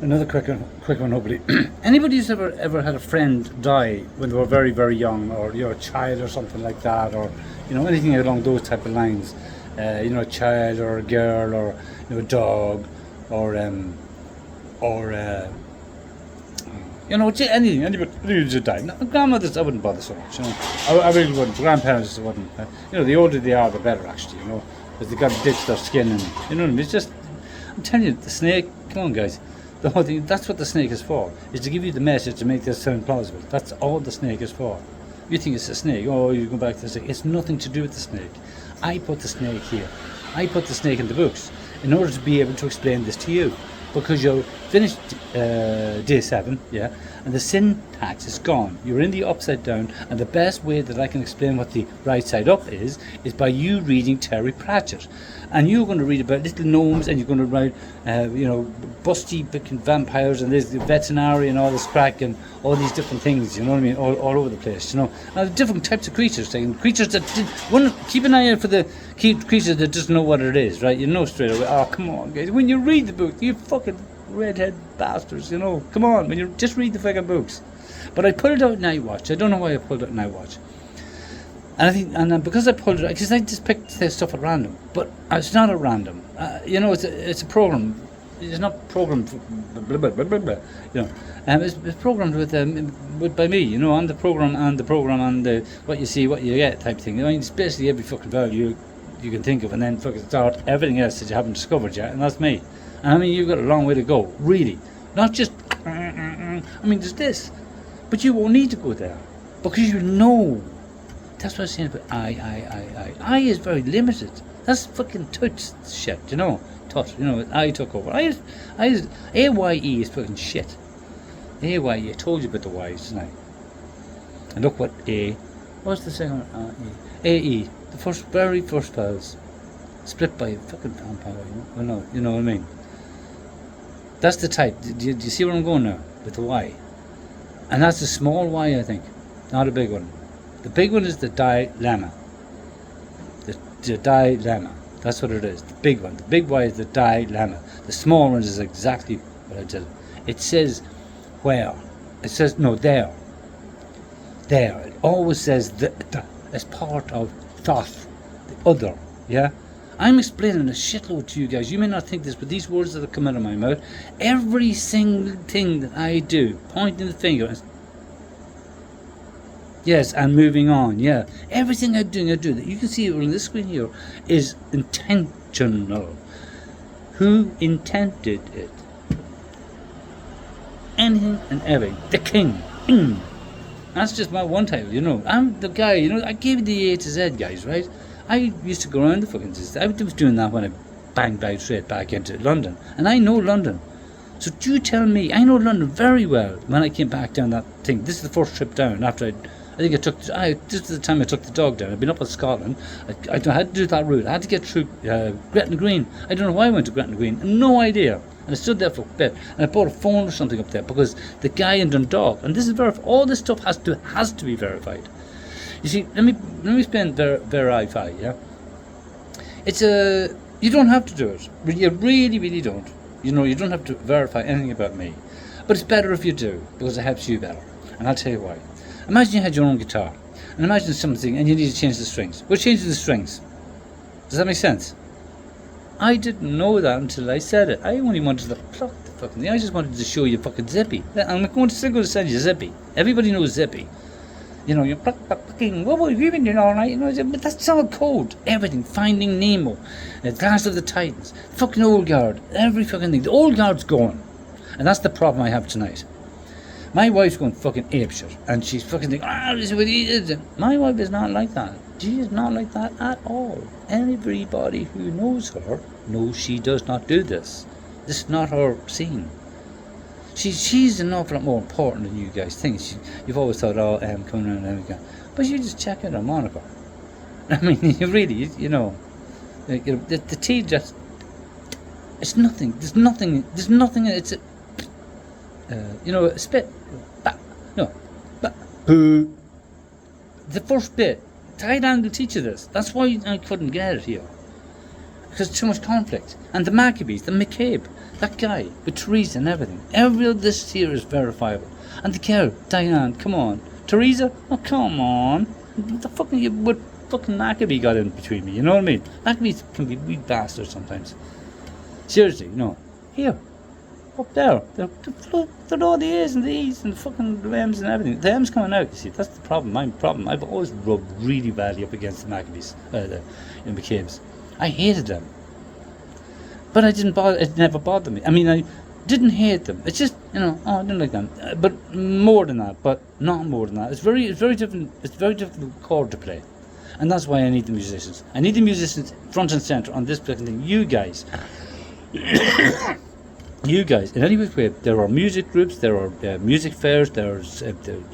Another quick one, hopefully. Anybody who's ever had a friend die when they were very, very young, or you're a child or something like that, or anything along those type of lines, a child or a girl or a dog, or anything, anybody just died. No, grandmothers, I wouldn't bother so much. I really wouldn't. Grandparents, I wouldn't. The older they are, the better, actually. Because they got to ditch their skin, and what I mean. It's just, I'm telling you, the snake. Come on, guys. The whole thing. That's what the snake is for. Is to give you the message to make this sound plausible. That's all the snake is for. You think it's a snake? Oh, you go back to the snake. It's nothing to do with the snake. I put the snake here. I put the snake in the books in order to be able to explain this to you. Because you're finished day 7, yeah, and the syntax is gone. You're in the upside down, and the best way that I can explain what the right side up is by you reading Terry Pratchett. And you're going to read about little gnomes, and you're going to write, busty fucking vampires, and there's the veterinary and all this crack, and all these different things, you know what I mean, all over the place, And different types of creatures, creatures that keep an eye out for the creatures that doesn't know what it is, right? You know straight away. Oh, come on, guys. When you read the book, you fucking redhead bastards, Come on, when you just read the fucking books. But I pulled out Night Watch. I don't know why I pulled out Night Watch. And I think, because I pulled it out, because I just picked this stuff at random. But it's not at random. It's a program. It's not programmed for blah, blah, blah, blah, blah, it's programmed with by me. I'm the program and the what you see, what you get type thing. It's basically every fucking value you can think of, and then fucking start everything else that you haven't discovered yet, and that's me. And I mean, you've got a long way to go, really. Not just, there's this. But you won't need to go there. Because That's what I was saying about I is very limited. That's fucking toots shit, Tut, I took over. AYE is fucking shit. AYE, I told you about the Y's, didn't I? And look what what's the second one? AE, the very first vowels, split by a fucking pound power, you know what I mean? That's the type. Do you see where I'm going now with the Y? And that's a small Y, I think, not a big one. The big one is the dilemma. The dilemma. That's what it is. The big one. The big Y is the dilemma. The small one is exactly what I did. It says where. It says no there. There. It always says the as part of thought, the other. Yeah. I'm explaining a shitload to you guys. You may not think this, but these words that have come out of my mouth, every single thing that I do, pointing the finger, yes, and moving on, yeah. Everything I do that you can see on this screen here is intentional. Who intended it? Anything and everything. The king. That's just my one title, I'm the guy, I gave you the A to Z, guys, right? I used to go around the fucking... I was doing that when I banged out straight back into London. And I know London. So do you tell me, I know London very well when I came back down that thing. This is the first trip down after this is the time I took the dog down. I've been up in Scotland. I had to do that route. I had to get through Gretna Green. I don't know why I went to Gretna Green. No idea. And I stood there for a bit. And I bought a phone or something up there because the guy in Dundalk, and this is verified, all this stuff has to be verified. You see, let me explain verify, yeah? You don't have to do it. You really, really don't. You don't have to verify anything about me. But it's better if you do, because it helps you better. And I'll tell you why. Imagine you had your own guitar, and imagine something, and you need to change the strings. We're changing the strings. Does that make sense? I didn't know that until I said it. I only wanted to pluck the fucking thing. I just wanted to show you fucking Zippy. I'm still going to send you Zippy. Everybody knows Zippy. You're plucking, what were you been doing all night? But that's all code. Everything. Finding Nemo. Clash of the Titans. Fucking Old Guard. Every fucking thing. The Old Guard's gone. And that's the problem I have tonight. My wife's going fucking apeshit. And she's fucking thinking, this is what he did. My wife is not like that. She is not like that at all. Everybody who knows her knows she does not do this. This is not her scene. She's an awful lot more important than you guys think. You've always thought, coming around and everything. But you just check out her moniker. I mean, you really, the tea just, it's nothing. There's nothing, it's a spit. Boo. The first bit, tight angle teach you this. That's why I couldn't get it here. because too much conflict. And the Maccabees, the McCabe, that guy with Teresa and everything. Every of this here is verifiable. And the girl, Diane, come on. Teresa, oh come on. What the fuck are you? What fucking Maccabee got in between me? You know what I mean? Maccabees can be wee bastards sometimes. Seriously, here. Up there, they're all the A's and the E's and the fucking M's and everything. The M's coming out, you see, that's the problem, my problem. I've always rubbed really badly up against the Maccabees, the McCabe's. I hated them. But it never bothered me. I mean, I didn't hate them. It's just, I didn't like them. But more than that, but not more than that. It's very different, it's very difficult chord to play. And that's why I need the musicians. I need the musicians front and centre on this fucking thing. You guys. You guys, in any which way, there are music groups, there are music fairs, there are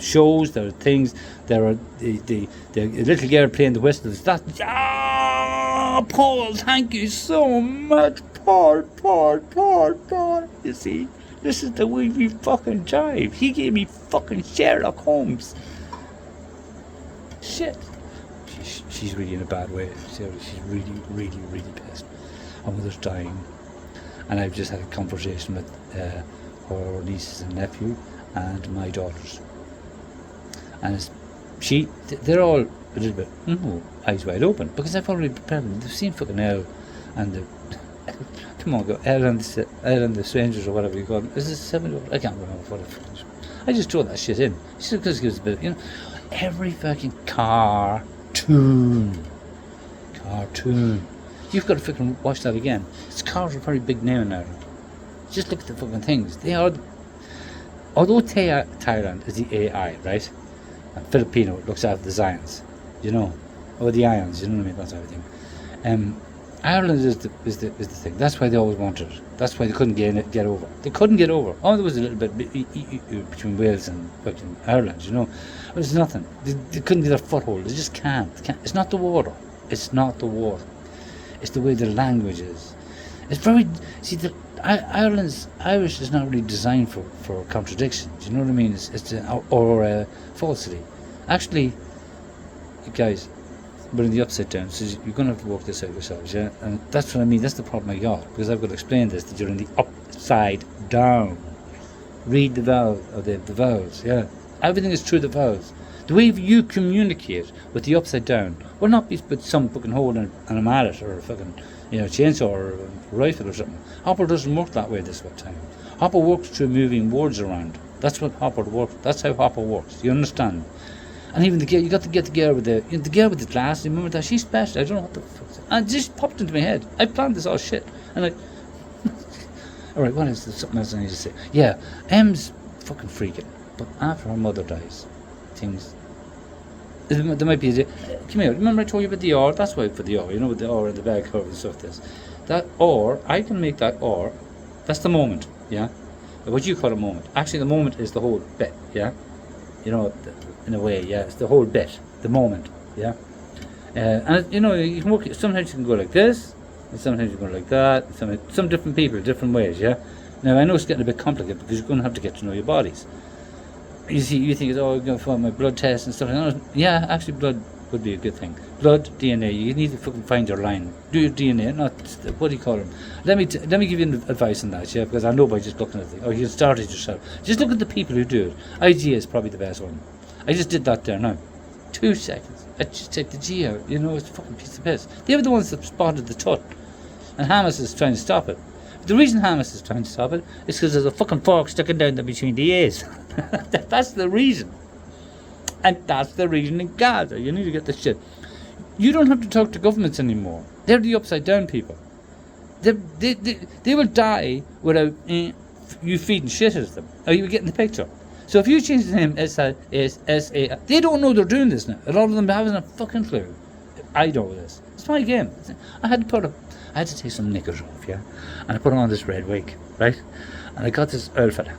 shows, there are things, there are the little girl playing the whistles. Paul, thank you so much, Paul. You see, this is the way we fucking jive. He gave me fucking Sherlock Holmes. Shit. She's really in a bad way. Seriously, she's really, really, really pissed. Her mother's dying. And I've just had a conversation with her nieces and nephew and my daughters. And they're all a little bit, eyes wide open, because I've already prepared them. They've seen fucking Elle and the, come on, go, Elle and the Strangers or whatever you call them. Is this 7? I can't remember what it is. I just throw that shit in. Just because it gives a bit, every fucking cartoon. You've got to fucking watch that again. Cars are a very big name now. Just look at the fucking things. They are. Although Thailand is the AI, right? And Filipino looks after the Zions, or the Ions. You know what I mean? That's everything. Ireland is the thing. That's why they always wanted it. That's why they couldn't get over. They couldn't get over. Oh, there was a little bit between Wales and fucking Ireland. But it's nothing. They couldn't get their foothold. They just can't. It's not the water. It's not the water. It's the way the language is. It's very... See, Irish is not really designed for contradictions. You know what I mean? Or falsity. Actually, guys, we're in the upside down, so you're going to have to work this out yourselves, yeah? And that's what I mean. That's the problem I got, because I've got to explain this, that you're in the upside down. Read the vowels, yeah? Everything is through the vowels. The way you communicate with the upside down will not be with some fucking hole in a mallet or a fucking chainsaw or a rifle or something. Hopper doesn't work that way this time. Hopper works through moving words around. That's what Hopper works. That's how Hopper works. You understand? And even the girl, you got to get the girl with the girl with the glasses. Remember that? She's special. I don't know what the fuck. And it just popped into my head. I planned this all shit. And all right, what is there? Something else I need to say? Yeah, M's fucking freaking. But after her mother dies, things. There might be a. Come here. Remember I told you about the R? That's why for the R. With the R and the bag cover and stuff. That or I can make that or. That's the moment. Yeah. What you call a moment. Actually, the moment is the whole bit. Yeah. In a way, yeah, it's the whole bit, the moment, yeah. And you can work. Sometimes you can go like this, and sometimes you can go like that. Some different people, different ways, yeah. Now I know it's getting a bit complicated because you're going to have to get to know your bodies. You see, you think, I'm going for my blood test and stuff. Yeah, actually, blood would be a good thing. Blood, DNA. You need to fucking find your line. Do your DNA, not what do you call them? Let me give you advice on that, yeah, because I know by just looking at it. You start it yourself. Just look at the people who do it. IGA is probably the best one. I just did that there now. 2 seconds. I just take the G out. It's a fucking piece of piss. They were the ones that spotted the tut. And Hamas is trying to stop it. But the reason Hamas is trying to stop it is because there's a fucking fork sticking down there between the A's. That's the reason. And that's the reason in Gaza. You need to get this shit. You don't have to talk to governments anymore. They're the upside down people. They will die without you feeding shit at them. Are you getting the picture? So if you change the name S-A, they don't know they're doing this now. A lot of them haven't a fucking clue. I know this. It's my game. I had to take some knickers off, yeah? And I put on this red wig, right? And I got this old fella.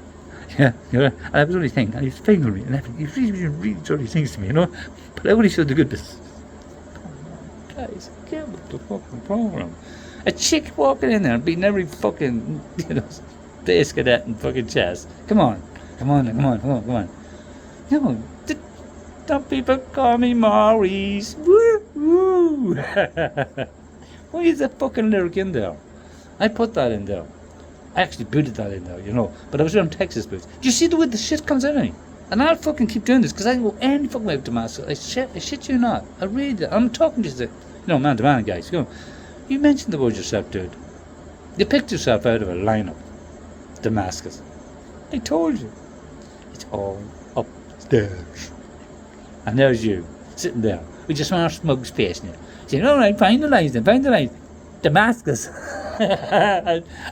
Yeah, and I was only thinking, and he was fingering me and everything. He was really dirty things to me, But I only showed the good bits. Guys, get with the fucking program. A chick walking in there and beating every fucking, base cadet and fucking chest. Come on. Some people call me Maurice. Woo woo. Why is that fucking lyric in there? I put that in there. I actually booted that in there, you know. But I was around Texas boots. Do you see the way the shit comes out of me? And I'll fucking keep doing this because I can go any fucking way to Damascus. I shit you not. I read it. I'm talking to you, man to man, guys. You mentioned the word yourself, dude. You picked yourself out of a lineup. Damascus. I told you. It's all upstairs. And there's you, sitting there with your smart smug face now. Saying, alright, find the lines. Damascus.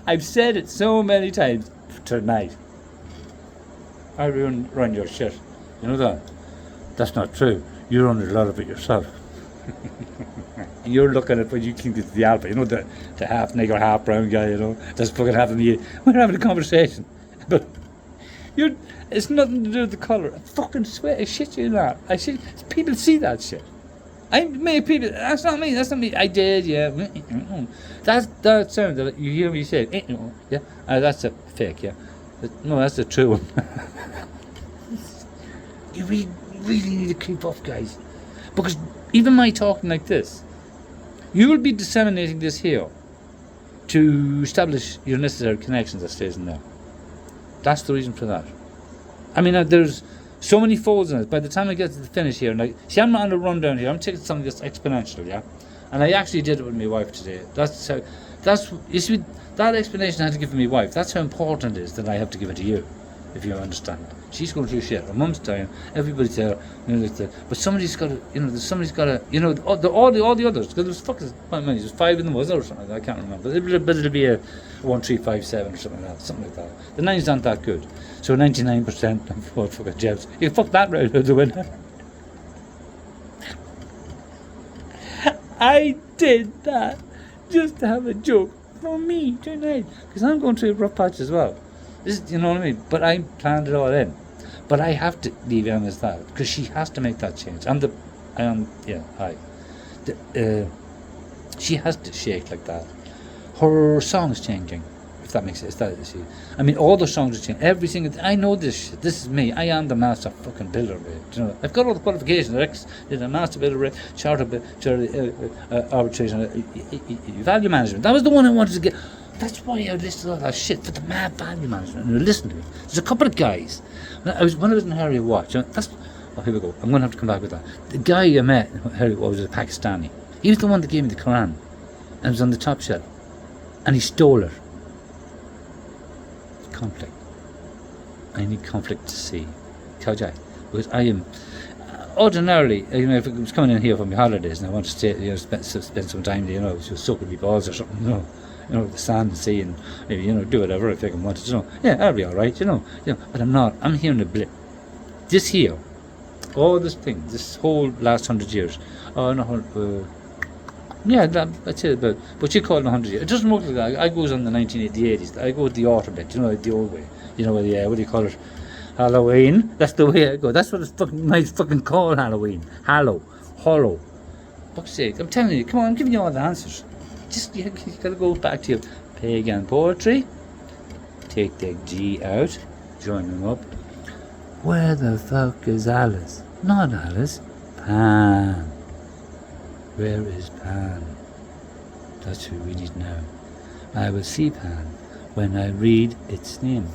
I've said it so many times tonight. I run your shit. You know that? That's not true. You run a lot of it yourself. And you're looking at what you think is the alpha. You know, the half nigger, half brown guy, you know. That's fucking half of me. We're having a conversation. But it's nothing to do with the colour. I fucking swear, I shit you not. People see that shit. I made people, that's not me. I did, yeah. That sound that you hear me say, yeah. That's a fake, yeah. No, that's the true one. You really need to keep off, guys. Because even my talking like this, you will be disseminating this here to establish your necessary connections that stays in there. That's the reason for that. I mean, there's so many folds in it. By the time I get to the finish here, and see, I'm not on a run down here. I'm taking something that's exponential, yeah. And I actually did it with my wife today. You see, that explanation I had to give to my wife. That's how important it is that I have to give it to you, if you understand. She's going through shit. Her mum's dying. Everybody's there. You know, but somebody's got to. You know, somebody's got to. You know, all the others. Because there's there's 5 in them, was there, or something? I can't remember. But it'll be a 1, 3, 5, 7 or something like that. Something like that. The 9s aren't that good. So 99% of fucking jabs. You can fuck that right out the window. I did that just to have a joke for me tonight, because I'm going through a rough patch as well. You know what I mean? But I planned it all in. But I have to leave Emma as that, because she has to make that change. She has to shake like that. Her song is changing, if that makes sense. I mean, all the songs are changing. Every single. I know this shit. This is me. I am the master fucking builder. You know, I've got all the qualifications. Did a master builder, charter arbitration, value management. That was the one I wanted to get. That's why I listed all that shit for the mad value management. And listen to me. There's a couple of guys. When I was in Harry Watch. Here we go. I'm going to have to come back with that. The guy I met in Harry Watch was a Pakistani. He was the one that gave me the Quran. And it was on the top shelf. And he stole it. Conflict. I need conflict to see. Kajai. Because I am ordinarily, you know, if I was coming in here for my holidays and I want to stay, you know, spend some time, you know, just soaking my balls or something, you know, the sand and sea, and maybe, you know, do whatever if I can want to, you know. Yeah, I'll be alright, you know. But I'm not. I'm here in a blip. This here, all this thing, this whole last 100 years. Oh no, yeah, that's it. But you call it 100 years. It doesn't work like that. I goes on the 1980s. I go with the autumn bit, you know, the old way. You know, what do you call it? Halloween. That's the way I go. That's what it's fucking called, Halloween. Hollow. Fuck's sake, I'm telling you. Come on, I'm giving you all the answers. Just you gotta go back to your pagan poetry. Take the G out. Join them up. Where the fuck is Alice? Not Alice. Pan. Where is Pan? That's who we need now. I will see Pan when I read its name.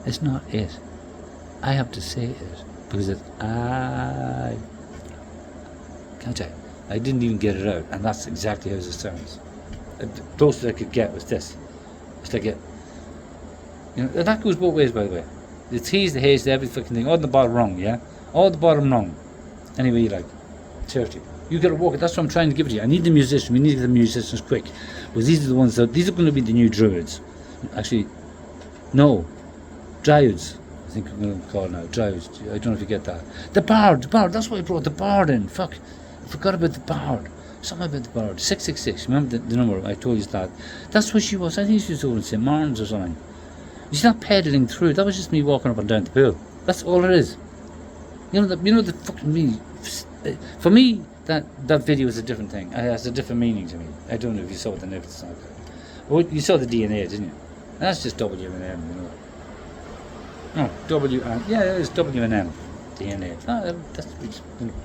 It's not it. I have to say it because it's I. Can't I didn't even get it out, and that's exactly how it sounds. The closest I could get was this. It's like that goes both ways, by the way. The T's, the H's, the every fucking thing. All the bottom wrong, yeah? All the bottom wrong. Anyway, you like. 30. You gotta walk it. That's what I'm trying to give it to you. I need the musicians. We need to get the musicians quick. Because these are the ones these are going to be the new druids. Actually, no. Dryads. I think I'm going to call it now. Dryads. I don't know if you get that. The bard. That's why I brought the bard in. Fuck. I forgot about the bard. Something about the bard. 666. Remember the number? I told you that. That's what she was. I think she was over in St. Martin's or something. She's not pedaling through. That was just me walking up and down the pool. That's all it is. You know the fucking me. For me, that video is a different thing. It has a different meaning to me. I don't know if you saw it in the song. Well, you saw the DNA, didn't you? And that's just W and M, you know. No, W and yeah, it's W and M. DNA. That's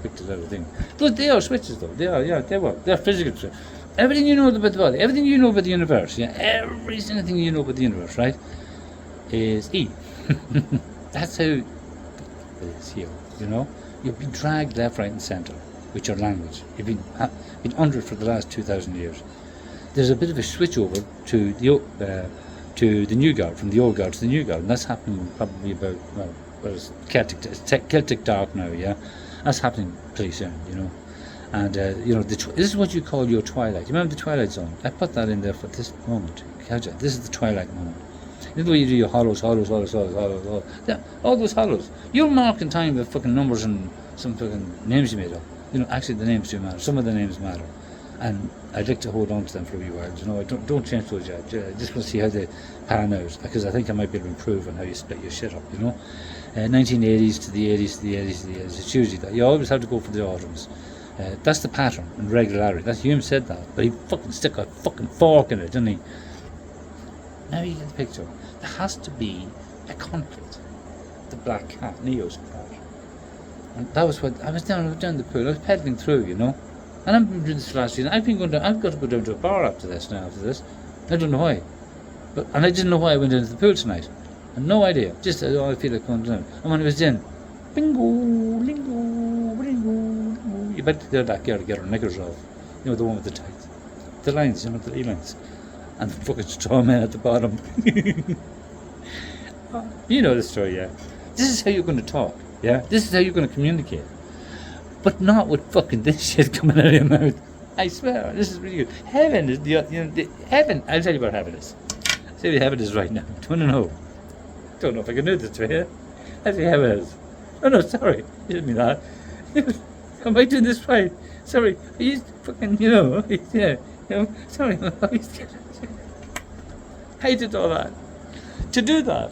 quick to the other thing. But they are switches though. They are, yeah, they were. They're physical switches. Everything you know about the body, everything you know about the universe, yeah, every single thing you know about the universe, right, is E. That's how it is here, you know. You've been dragged left, right, and centre with your language. You've been under it for the last 2,000 years. There's a bit of a switch over to the new guard, from the old guard to the new guard, and that's happening probably about, well, it's Celtic dark now, yeah. That's happening pretty soon, you know. And you know, this is what you call your twilight. You remember the twilight zone? I put that in there for this moment. This is the twilight moment. You know the way you do your hollows. Yeah, all those hollows. You're marking time with fucking numbers and some fucking names you made up. You know, actually the names do matter. Some of the names matter. And I'd like to hold on to them for a wee while. You know, don't change those yet. I just want to see how they pan out, because I think I might be able to improve on how you split your shit up, you know. 1980s to the 80s to the 80s to the 80s. It's usually that. You always have to go for the autumns. That's the pattern and regularity. That's Hume said that, but he fucking stuck a fucking fork in it, didn't he? Now you get the picture. There has to be a conflict. The black cat, Neo's cat. And that was what I was down the pool. I was pedaling through, you know. And I've been doing this last year. I've got to go down to a bar after this. I don't know why. And I didn't know why I went into the pool tonight. I had no idea. Just I feel like going down. And when I was in, bingo, lingo, bingo. You better tell that girl to get her knickers off. You know, the one with the tights. The lines, you know, the lines. And the fucking straw man at the bottom. You know the story, yeah. This is how you're going to talk, yeah. This is how you're going to communicate. But not with fucking this shit coming out of your mouth. I swear, this is really good. Heaven is heaven. I'll tell you what heaven is. I'll tell you what heaven is right now. Do you want to know? Don't know if I can do this to you. I'll tell you how it is. Oh no, sorry. You didn't mean that. Am I doing this right? Sorry. He's fucking, you know, yeah. You know, sorry. I did all that. To do that.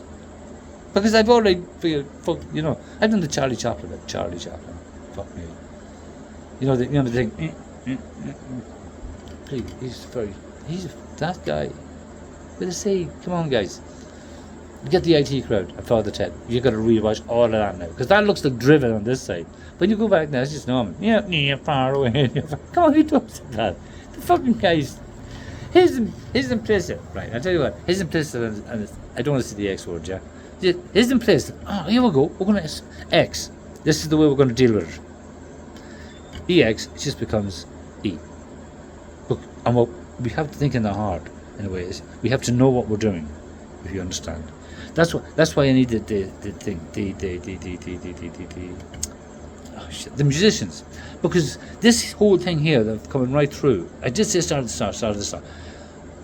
Because I've already figured, you know, I've done the Charlie Chaplin bit. Charlie Chaplin. Fuck me. You know the thing. He's that guy. With a C. Come on, guys. Get the IT crowd at Father Ted. You've got to rewatch all of that now. Because that looks like driven on this side. When you go back now, it's just normal. Yeah, far away. Come on, who talks like that? The fucking guys. His implicit, right, I'll tell you what. His implicit, and I don't want to say the X word, yeah? His implicit, here we go. We're going to X. This is the way we're going to deal with it. EX just becomes E. Look, and what we have to think in the heart, in a way, is we have to know what we're doing, if you understand. That's why I need the musicians, because this whole thing here that's coming right through. I did say start.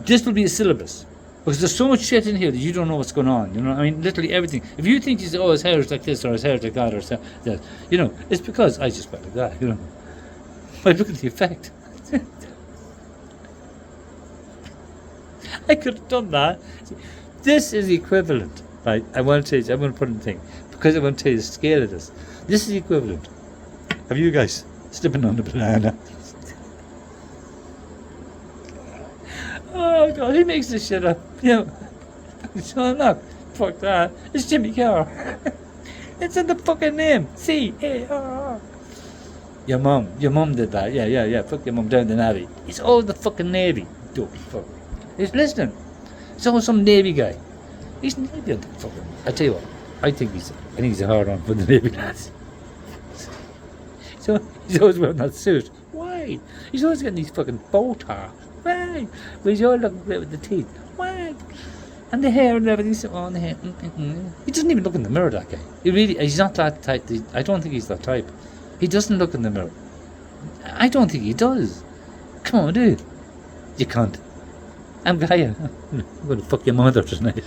This will be a syllabus, because there's so much shit in here that you don't know what's going on. You know, I mean, literally everything. If you think his hair is like this or his hair is like that or that, you know, it's because I just went like that. You know, but look at the effect. I could have done that. This is equivalent, right? I want to tell you, I'm going to put in a thing, because I want to tell you the scale of this. This is equivalent. Have you guys slipping on the banana? Oh God, he makes this shit up. You know, so look, fuck that. It's Jimmy Carr. It's in the fucking name. C-A-R-R. Your mum did that. Yeah. Fuck your mum down the Navy. It's all the fucking Navy. Don't fuck. He's listening. It's all some Navy guy. He's Navy. Fucking. I tell you what. I think he's a hard on for the Navy lads. So he's always wearing that suit. Why? He's always getting these fucking Botox. Why? But he's all looking great with the teeth. Why? And the hair and everything. So on the hair. He doesn't even look in the mirror, that guy. He's not that type. I don't think he's that type. He doesn't look in the mirror. I don't think he does. Come on, dude. You can't. I'm going to fuck your mother tonight.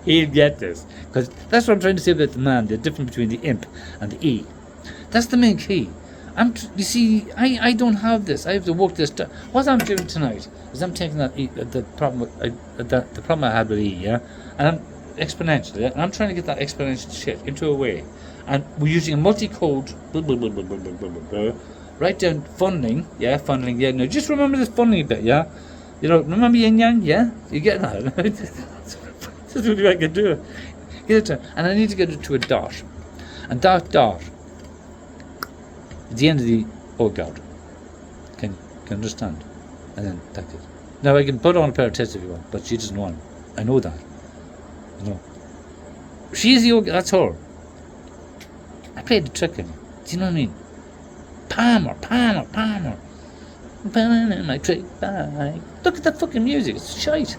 He'll get this. Because that's what I'm trying to say about the man. The difference between the imp and the E. That's the main key. You see, I don't have this. I have to work this down. What I'm doing tonight is I'm taking that E, the problem I had with E, yeah, and I'm exponentially, and I'm trying to get that exponential shit into a way, and we're using a multi-code. Write down funneling, yeah. Now just remember this funneling bit, yeah. You know, remember yin yang, yeah. You get that? That's what I can do. Get it to, and I need to get it to a dot, and dot. At the end of the old guard. Can you understand? And then that's it. Now I can put on a pair of tits if you want, but she doesn't want it. I know that. You know. She's the yoga, that's her. I played the trick on you. Do you know what I mean? Palmer. Palmer my trick bag. Look at that fucking music, it's shite.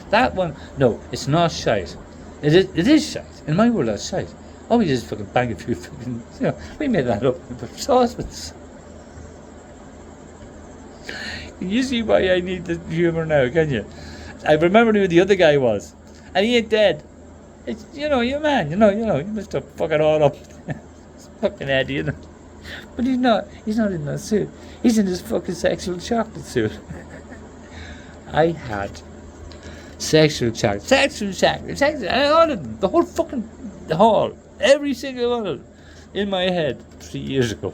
That one, no, it's not shite. It is shite. In my world, that's shite. All we did is fucking bang a few fucking, you know, we made that up with saucepans. Can you see why I need the humour now, can you? I remember who the other guy was. And he ain't dead. It's, you know, you're a man, you know, you must have fucking all up. It's fucking Eddie, you know. But he's not in that suit. He's in his fucking sexual chocolate suit. I had sexual chocolate. I ordered them, the whole fucking hall. Every single one of them in my head 3 years ago.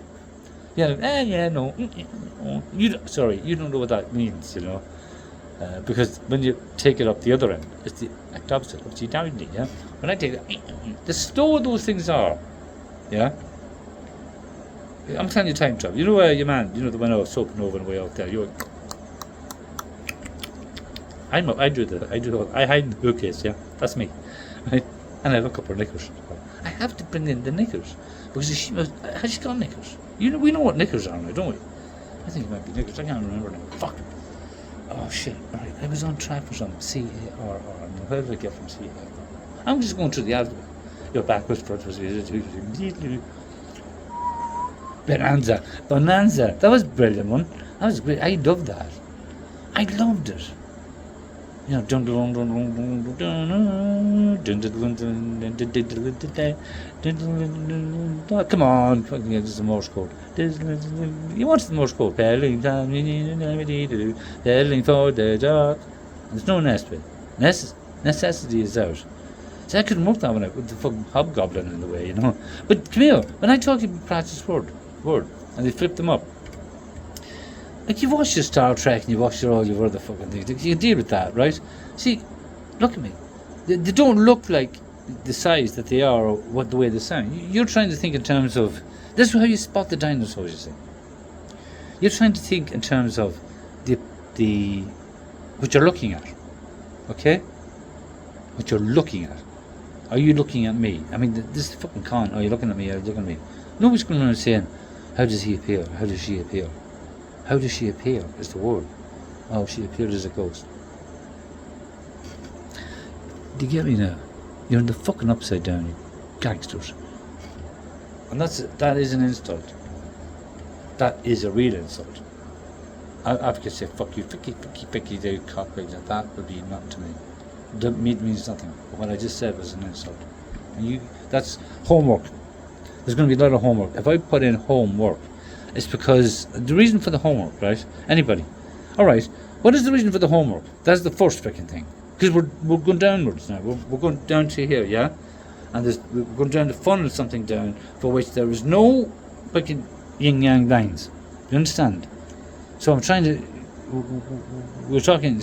No. You don't know what that means, you know. Because when you take it up the other end, it's the act opposite. Upside down, yeah. When I take it, the slower those things are, yeah. I'm telling you, time travel. You know your man, you know the one I was soaping over and way out there. You're. I hide in the bookcase, yeah. That's me, right? And I have a couple of knickers. I have to bring in the knickers because has she got knickers? You know, we know what knickers are now, don't we? I think it might be knickers. I can't remember now. Fuck. Oh shit! Right, I was on track for some C-A-R-R. Where did I get from C-A-R-R? I'm just going through the alphabet. You're backwards, forwards, Bonanza. That was a brilliant one. That was great. I loved that. I loved it. You know, come on, this is the Morse code. You want the Morse code? Pedaling for the dark. There's no nest bit. Necessity is out. So I couldn't work that one out with the fucking hobgoblin in the way, you know. But come here, when I talk about practice word, and they flip them up. Like you've watched your Star Trek and you've watched all your other fucking things. You can deal with that, right? See, look at me. They don't look like the size that they are or the way they sound. You're trying to think in terms of... This is how you spot the dinosaurs, you see. You're trying to think in terms of the what you're looking at. Okay? What you're looking at. Are you looking at me? I mean, this is fucking con. Are you looking at me? Are you looking at me? Nobody's going around saying, how does he appear? How does she appear? How does she appear is the word. Oh, she appeared as a ghost. Do you get me now? You're in the fucking upside down, you gangsters. And that is an insult. That is a real insult. I could say, fuck you, picky, they cockroach, that would be nothing to me. That means nothing. But what I just said was an insult. And that's homework. There's going to be a lot of homework. If I put in homework, it's because the reason for the homework, right? Anybody? All right. What is the reason for the homework? That's the first freaking thing. Because we're going downwards now. We're going down to here, yeah? And we're going down to funnel something down for which there is no freaking yin-yang lines. You understand? So I'm trying to... We're talking...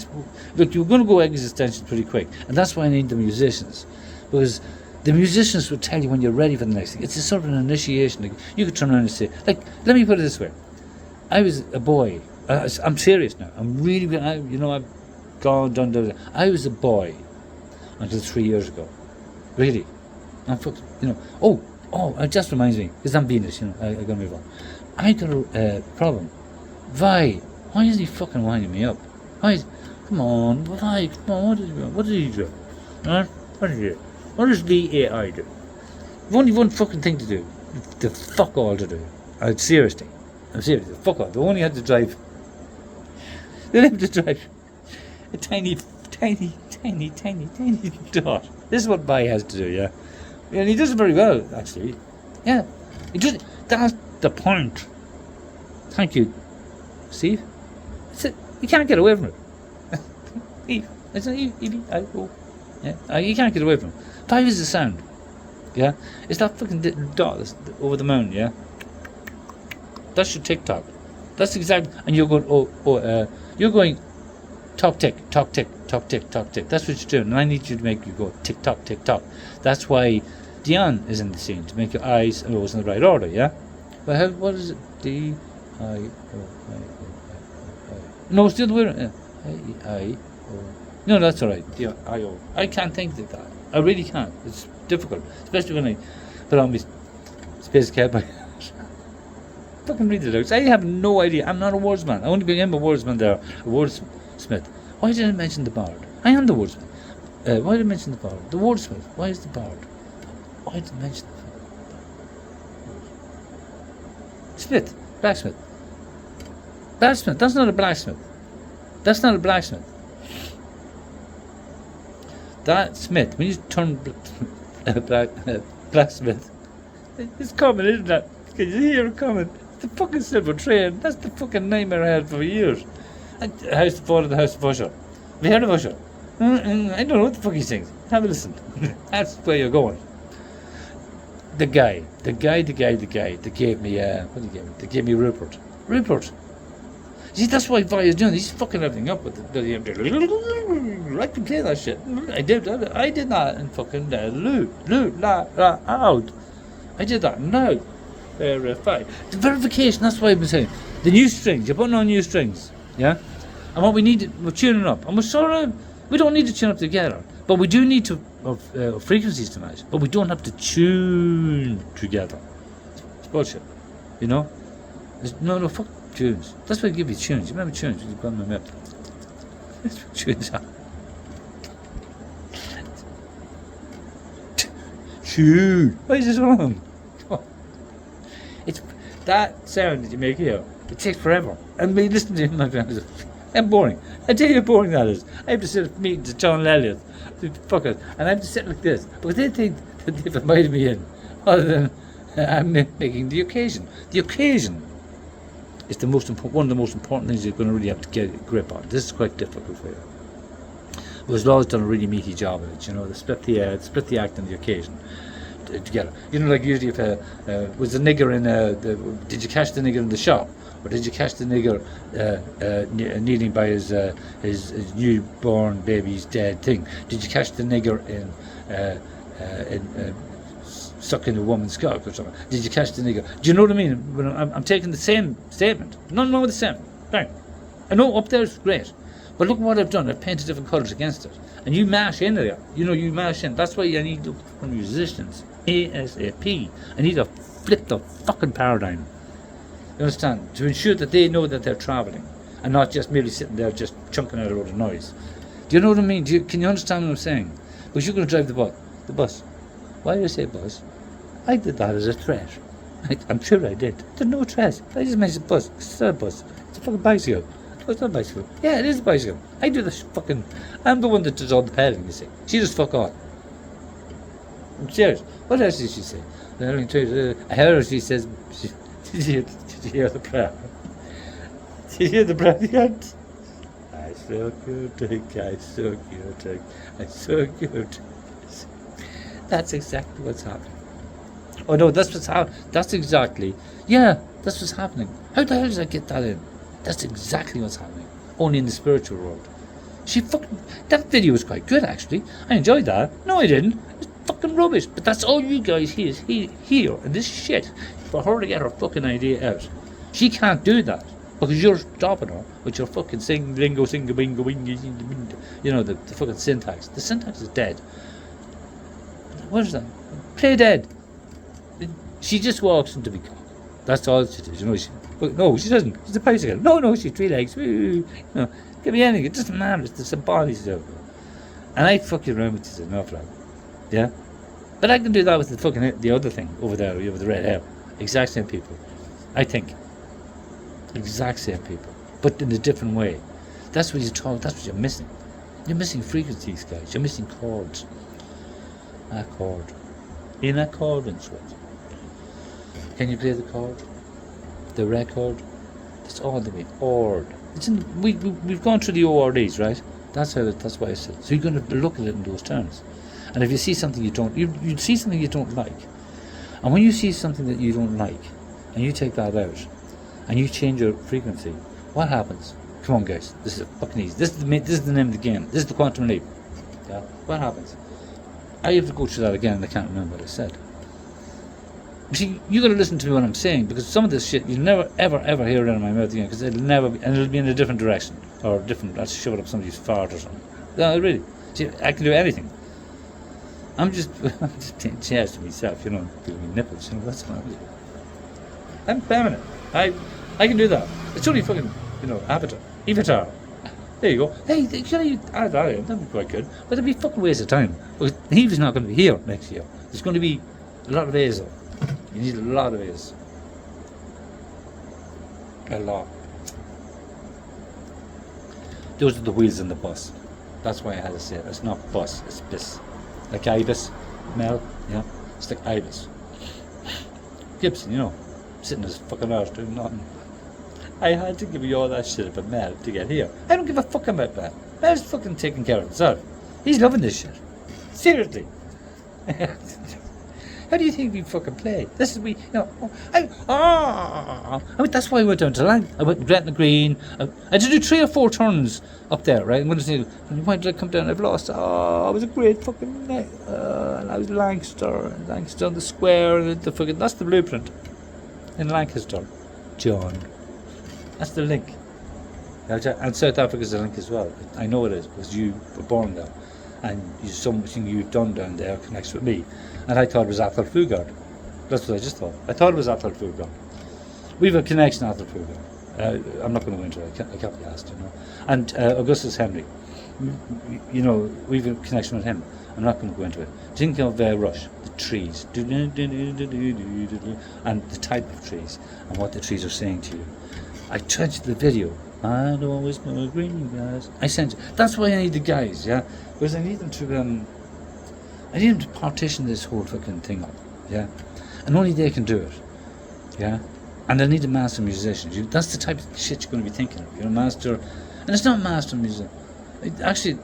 Look, you're going to go existential pretty quick. And that's why I need the musicians. Because... the musicians will tell you when you're ready for the next thing. It's a sort of an initiation. Like, you could turn around and say, like, let me put it this way. I was a boy. I'm serious now. I'm really, I've gone, done. I was a boy until 3 years ago. Really. I'm fucking, it just reminds me, because I'm Venus, I gotta move on. I got a problem. Why is he fucking winding me up? Come on, what did he do? Huh? What did he do? What does VAI do? You've only one fucking thing to do. The fuck all to do. I'm serious. Fuck all. They only had to drive. They have to drive a tiny dot. This is what Bai has to do, yeah? And he does it very well, actually. Yeah. That's the point. Thank you, Steve. You can't get away from it. Eve. It's an E-V-I-O. Yeah. You can't get away from it. 5 is the sound. Yeah? It's that fucking dot that's over the moon, yeah? That's your TikTok. That's exactly... And you're going, you're going talk tick. That's what you're doing. And I need you to make you go tick tock. That's why Dion is in the scene, to make your eyes and nose in the right order, yeah? Well, what is it? No, it's the other way around. I-E-I-O. No, that's all right. Yeah, I-O. I can't think like that. I really can't. It's difficult, especially when I put on my space cap. Fucking read the lyrics. I have no idea. I'm not a wordsman. I only became a wordsman there. A wordsmith. Why did I mention the bard? I am the wordsmith. Why did I mention the bard? The wordsmith. Why is the bard? Why did I mention the Smith? Blacksmith. Blacksmith. That's not a blacksmith. That's not a blacksmith. That Smith, when you turn blacksmith, it's coming, isn't it? Can you hear it coming? It's the fucking silver train. That's the fucking nightmare I had for years. House of the House of Usher. Have you heard of Usher? I don't know what the fuck he sings. Have a listen. That's where you're going. The guy that gave me, what did he give me? They gave me Rupert. See, that's why Vi is doing this. He's fucking everything up with the I can play that shit. I did that in fucking out. I did that now. Verify. The verification, that's why I've been saying. The new strings, you're putting on new strings. Yeah? And what we need, we're tuning up. And we don't need to tune up together. But we do need to frequencies to match. But we don't have to tune together. It's bullshit. You know? No, fuck tunes. That's why I give you tunes. You remember tunes? You've got them up. That's what tunes are. Tune. Why is this wrong? It's that sound that you make here. It takes forever. And me listening to him, my friends, I'm boring. I tell you how boring that is. I have to sit at meetings to John Elliott, fuckers, and I have to sit like this. But they think that they've invited me in, other than I'm making the occasion. The occasion is one of the most important things you're going to really have to get a grip on. This is quite difficult for you. Because Law's done a really meaty job of it, you know, they split the act and the occasion together. You know, like usually if was the nigger in did you catch the nigger in the shop, or did you catch the nigger kneeling by his newborn baby's dead thing? Did you catch the nigger in sucking a woman's cock or something? Did you catch the nigger? Do you know what I mean? When I'm taking the same statement, none wrong with the same. Bang. I know up there is great, but look what I've done. I've painted different colours against it, and you mash in there. You know, you mash in. That's why I need to from musicians ASAP. I need to flip the fucking paradigm. You understand? To ensure that they know that they're travelling and not just merely sitting there just chunking out a load of noise. Do you know what I mean? Can you understand what I'm saying? Because you're going to drive the bus. Why do I say bus? I did that as a threat. I'm sure I did. There's no threat. I just mentioned bus. It's not a bus. It's a fucking bicycle. Oh, it's not a bicycle. Yeah, it is a bicycle. I do this fucking... I'm the one that does all the pedaling, you see. She just fuck on. I'm serious. What else did she say? I heard her, she says... Did you hear the prayer? Did you hear the prayer yet? I'm so cute, I'm so cute, I'm so cute. That's exactly what's happening. Oh no, that's what's happening. That's exactly... Yeah, that's what's happening. How the hell did I get that in? That's exactly what's happening. Only in the spiritual world. That video was quite good, actually. I enjoyed that. No, I didn't. It's fucking rubbish. But that's all you guys hear and this shit for her to get her fucking idea out. She can't do that because you're stopping her with your fucking sing, lingo, singa, bingo, wingy, you know, the fucking syntax. The syntax is dead. What is that? Play dead. She just walks into the cock. That's all she does. You know, no, she doesn't. She's a bicycle. No, she's 3 legs. You know, give me anything. It doesn't matter. It's the symbolic stuff. And I fucking around with this enough, like, yeah. But I can do that with the other thing over there with the red hair. Exact same people, I think. Exact same people, but in a different way. That's what that's what you're missing. You're missing frequencies, guys. You're missing chords. Accord. In accordance with. Can you play the chord? The record? That's all that we ord. We've gone through the ORDs, right? That's why I said. So you're going to look at it in those terms. And if you see something you see something you don't like. And when you see something that you don't like, and you take that out, and you change your frequency, what happens? Come on, guys. This is fucking easy. This is the name of the game. This is the quantum leap. Yeah. What happens? I have to go through that again, and I can't remember what I said. See, you got to listen to what I'm saying, because some of this shit you'll never, ever, ever hear it out of my mouth again, because it'll never be, and it'll be in a different direction or different. I'll shove it up somebody's fart or something. No, really. See, I can do anything. I'm just taking chairs to myself, you know, giving me nipples. You know, that's what I'm feminine. I can do that. It's only fucking, you know, Avatar. There you go. Hey, that'd be quite good. But it'd be a fucking waste of time. Because Heavy's not going to be here next year. There's going to be a lot of A's though. You need a lot of A's. A lot. Those are the wheels in the bus. That's why I had to say it. It's not bus, it's bis. Like Ibis, Mel, yeah. It's like Ibis. Gibson, you know, sitting his fucking arse doing nothing. I had to give you all that shit about Mel to get here. I don't give a fuck about that. Mel's fucking taking care of himself. He's loving this shit. Seriously. How do you think we fucking play? This is we, you know. I mean, that's why I went down to Lang. I went to Gretna Green. I had to do 3 or 4 turns up there, right? I'm going to say, why did I come down? I've lost. Oh, it was a great fucking night. And I was Lancaster on the square, and the fucking. That's the blueprint in Lancaster, John. That's the link. And South Africa's the link as well. I know it is because you were born there, and something you've done down there connects with me. And I thought it was Athol Fugard. That's what I just thought. I thought it was Athol Fugard. We've a connection, Athol Fugard. I'm not going to go into it. I can't be asked, you know. And Augustus Henry. You know, we've a connection with him. I'm not going to go into it. Think of Rush, the trees, and the type of trees, and what the trees are saying to you. I tried the video. I'd always go green, guys. I sent you. That's why I need the guys, yeah? Because I need them to, I need them to partition this whole fucking thing up, yeah? And only they can do it, yeah? And I need a master musician. That's the type of shit you're going to be thinking of, you know, master. And it's not master music. Actually,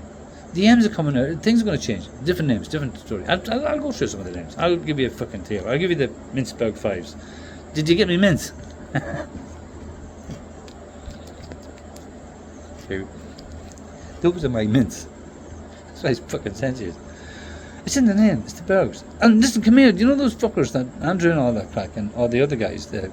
the M's are coming out. Things are going to change. Different names, different story. I'll go through some of the names. I'll give you a fucking tale. I'll give you the Minceberg Fives. Did you get me mince? Those are my mints. That's why I fucking sent you. It's in the name. It's the Bergs. And listen, come here. You know those fuckers that Andrew and all that crack, and all the other guys, the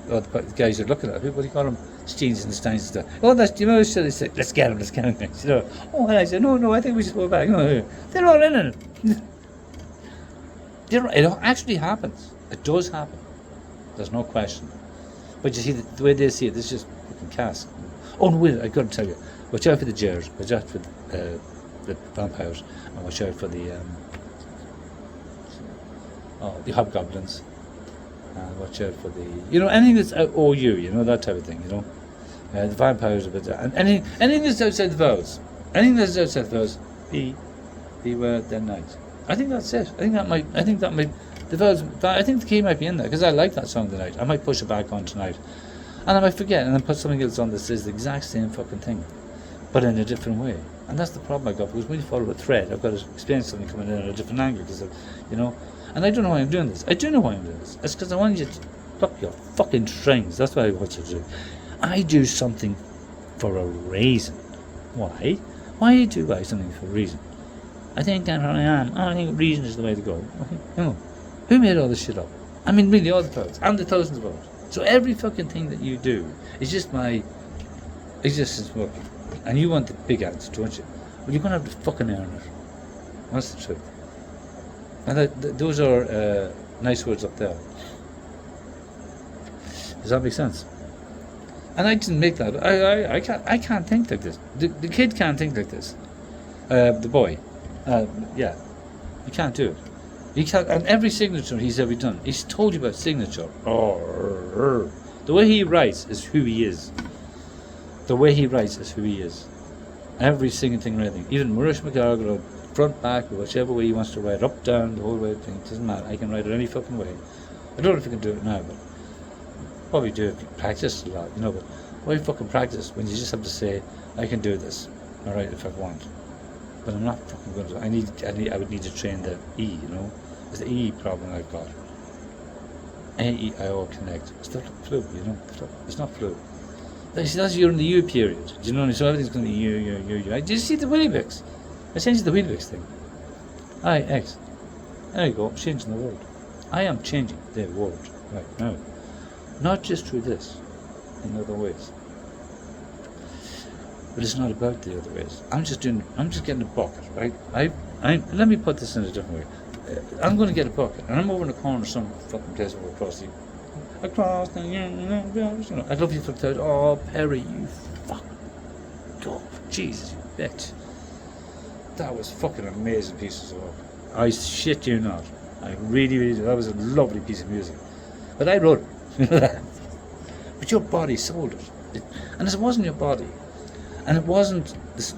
guys you're looking at. What do you call them? Steens and the Steins and stuff. Oh, that's, you know, so they say, let's get them. You know. Oh, and I said, no, I think we should go back. No, they're all in it. It actually happens. It does happen. There's no question. But you see, the way they see it, this is just fucking cask. Oh, no, wait, I got to tell you. Watch out for the Jers, watch out for the vampires, and watch out for the hobgoblins, and watch out for the, you know, anything that's OU, you know, that type of thing, you know. The vampires, and anything that's outside the vows, beware the night. I think that's it. I think that might, the vows, I think the key might be in there, because I like that song tonight. I might push it back on tonight, and I might forget, and then put something else on that says the exact same fucking thing, but in a different way. And that's the problem I got, because when you follow a thread, I've got to experience something coming in at a different angle, because, you know, and I don't know why I'm doing this. I do know why I'm doing this. It's because I want you to pluck your fucking strings. That's what I want you to do. I do something for a reason. Why? Why do I something for a reason? I think that's what I am. I think reason is the way to go. You know, who made all this shit up? I mean, really, all the poets, and the thousands of poets. So every fucking thing that you do is just my existence working. And you want the big answer, don't you? Well, you're going to have to fucking earn it. That's the truth. And those are nice words up there. Does that make sense? And I didn't make that. I can't think like this. The kid can't think like this. The boy. Yeah. He can't do it. He can't. And every signature he's ever done, he's told you about signature. The way he writes is who he is. The way he writes is who he is. Every single thing, everything. Even Maurice McGargle, front, back, or whichever way he wants to write, up, down, the whole way, it doesn't matter. I can write it any fucking way. I don't know if I can do it now, but probably do it. Practice a lot, you know. But why fucking practice when you just have to say, I can do this, all right, if I want. But I'm not fucking going to. I would need to train the E, you know. It's the E problem I've got. A-E-I-O connect. It's not flu, you know. It's not flu. That's you're in the U period. Do you know what I mean? So everything's going to be U. Did you see the Weetabix? I changed the Weetabix thing. I, X. There you go, I'm changing the word. I am changing the world right now. Not just through this, in other ways. But it's not about the other ways. I'm just getting a bucket, right? Let me put this in a different way. I'm going to get a bucket, and I'm over in the corner of some fucking place over across the, I love you for that. Oh, Perry, you fuck. God, Jesus, you bitch. That was fucking amazing pieces of work. I shit you not. I really, really do. That was a lovely piece of music. But I wrote it. But your body sold it. And it wasn't your body. And it wasn't, it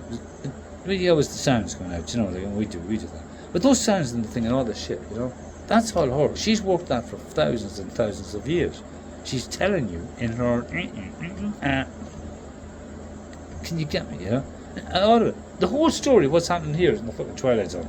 really was the sounds coming out, like we do that. But those sounds and the thing and all this shit, that's all her. She's worked that for thousands and thousands of years. She's telling you in her, can you get me, all of it. The whole story of what's happening here is in the fucking Twilight Zone.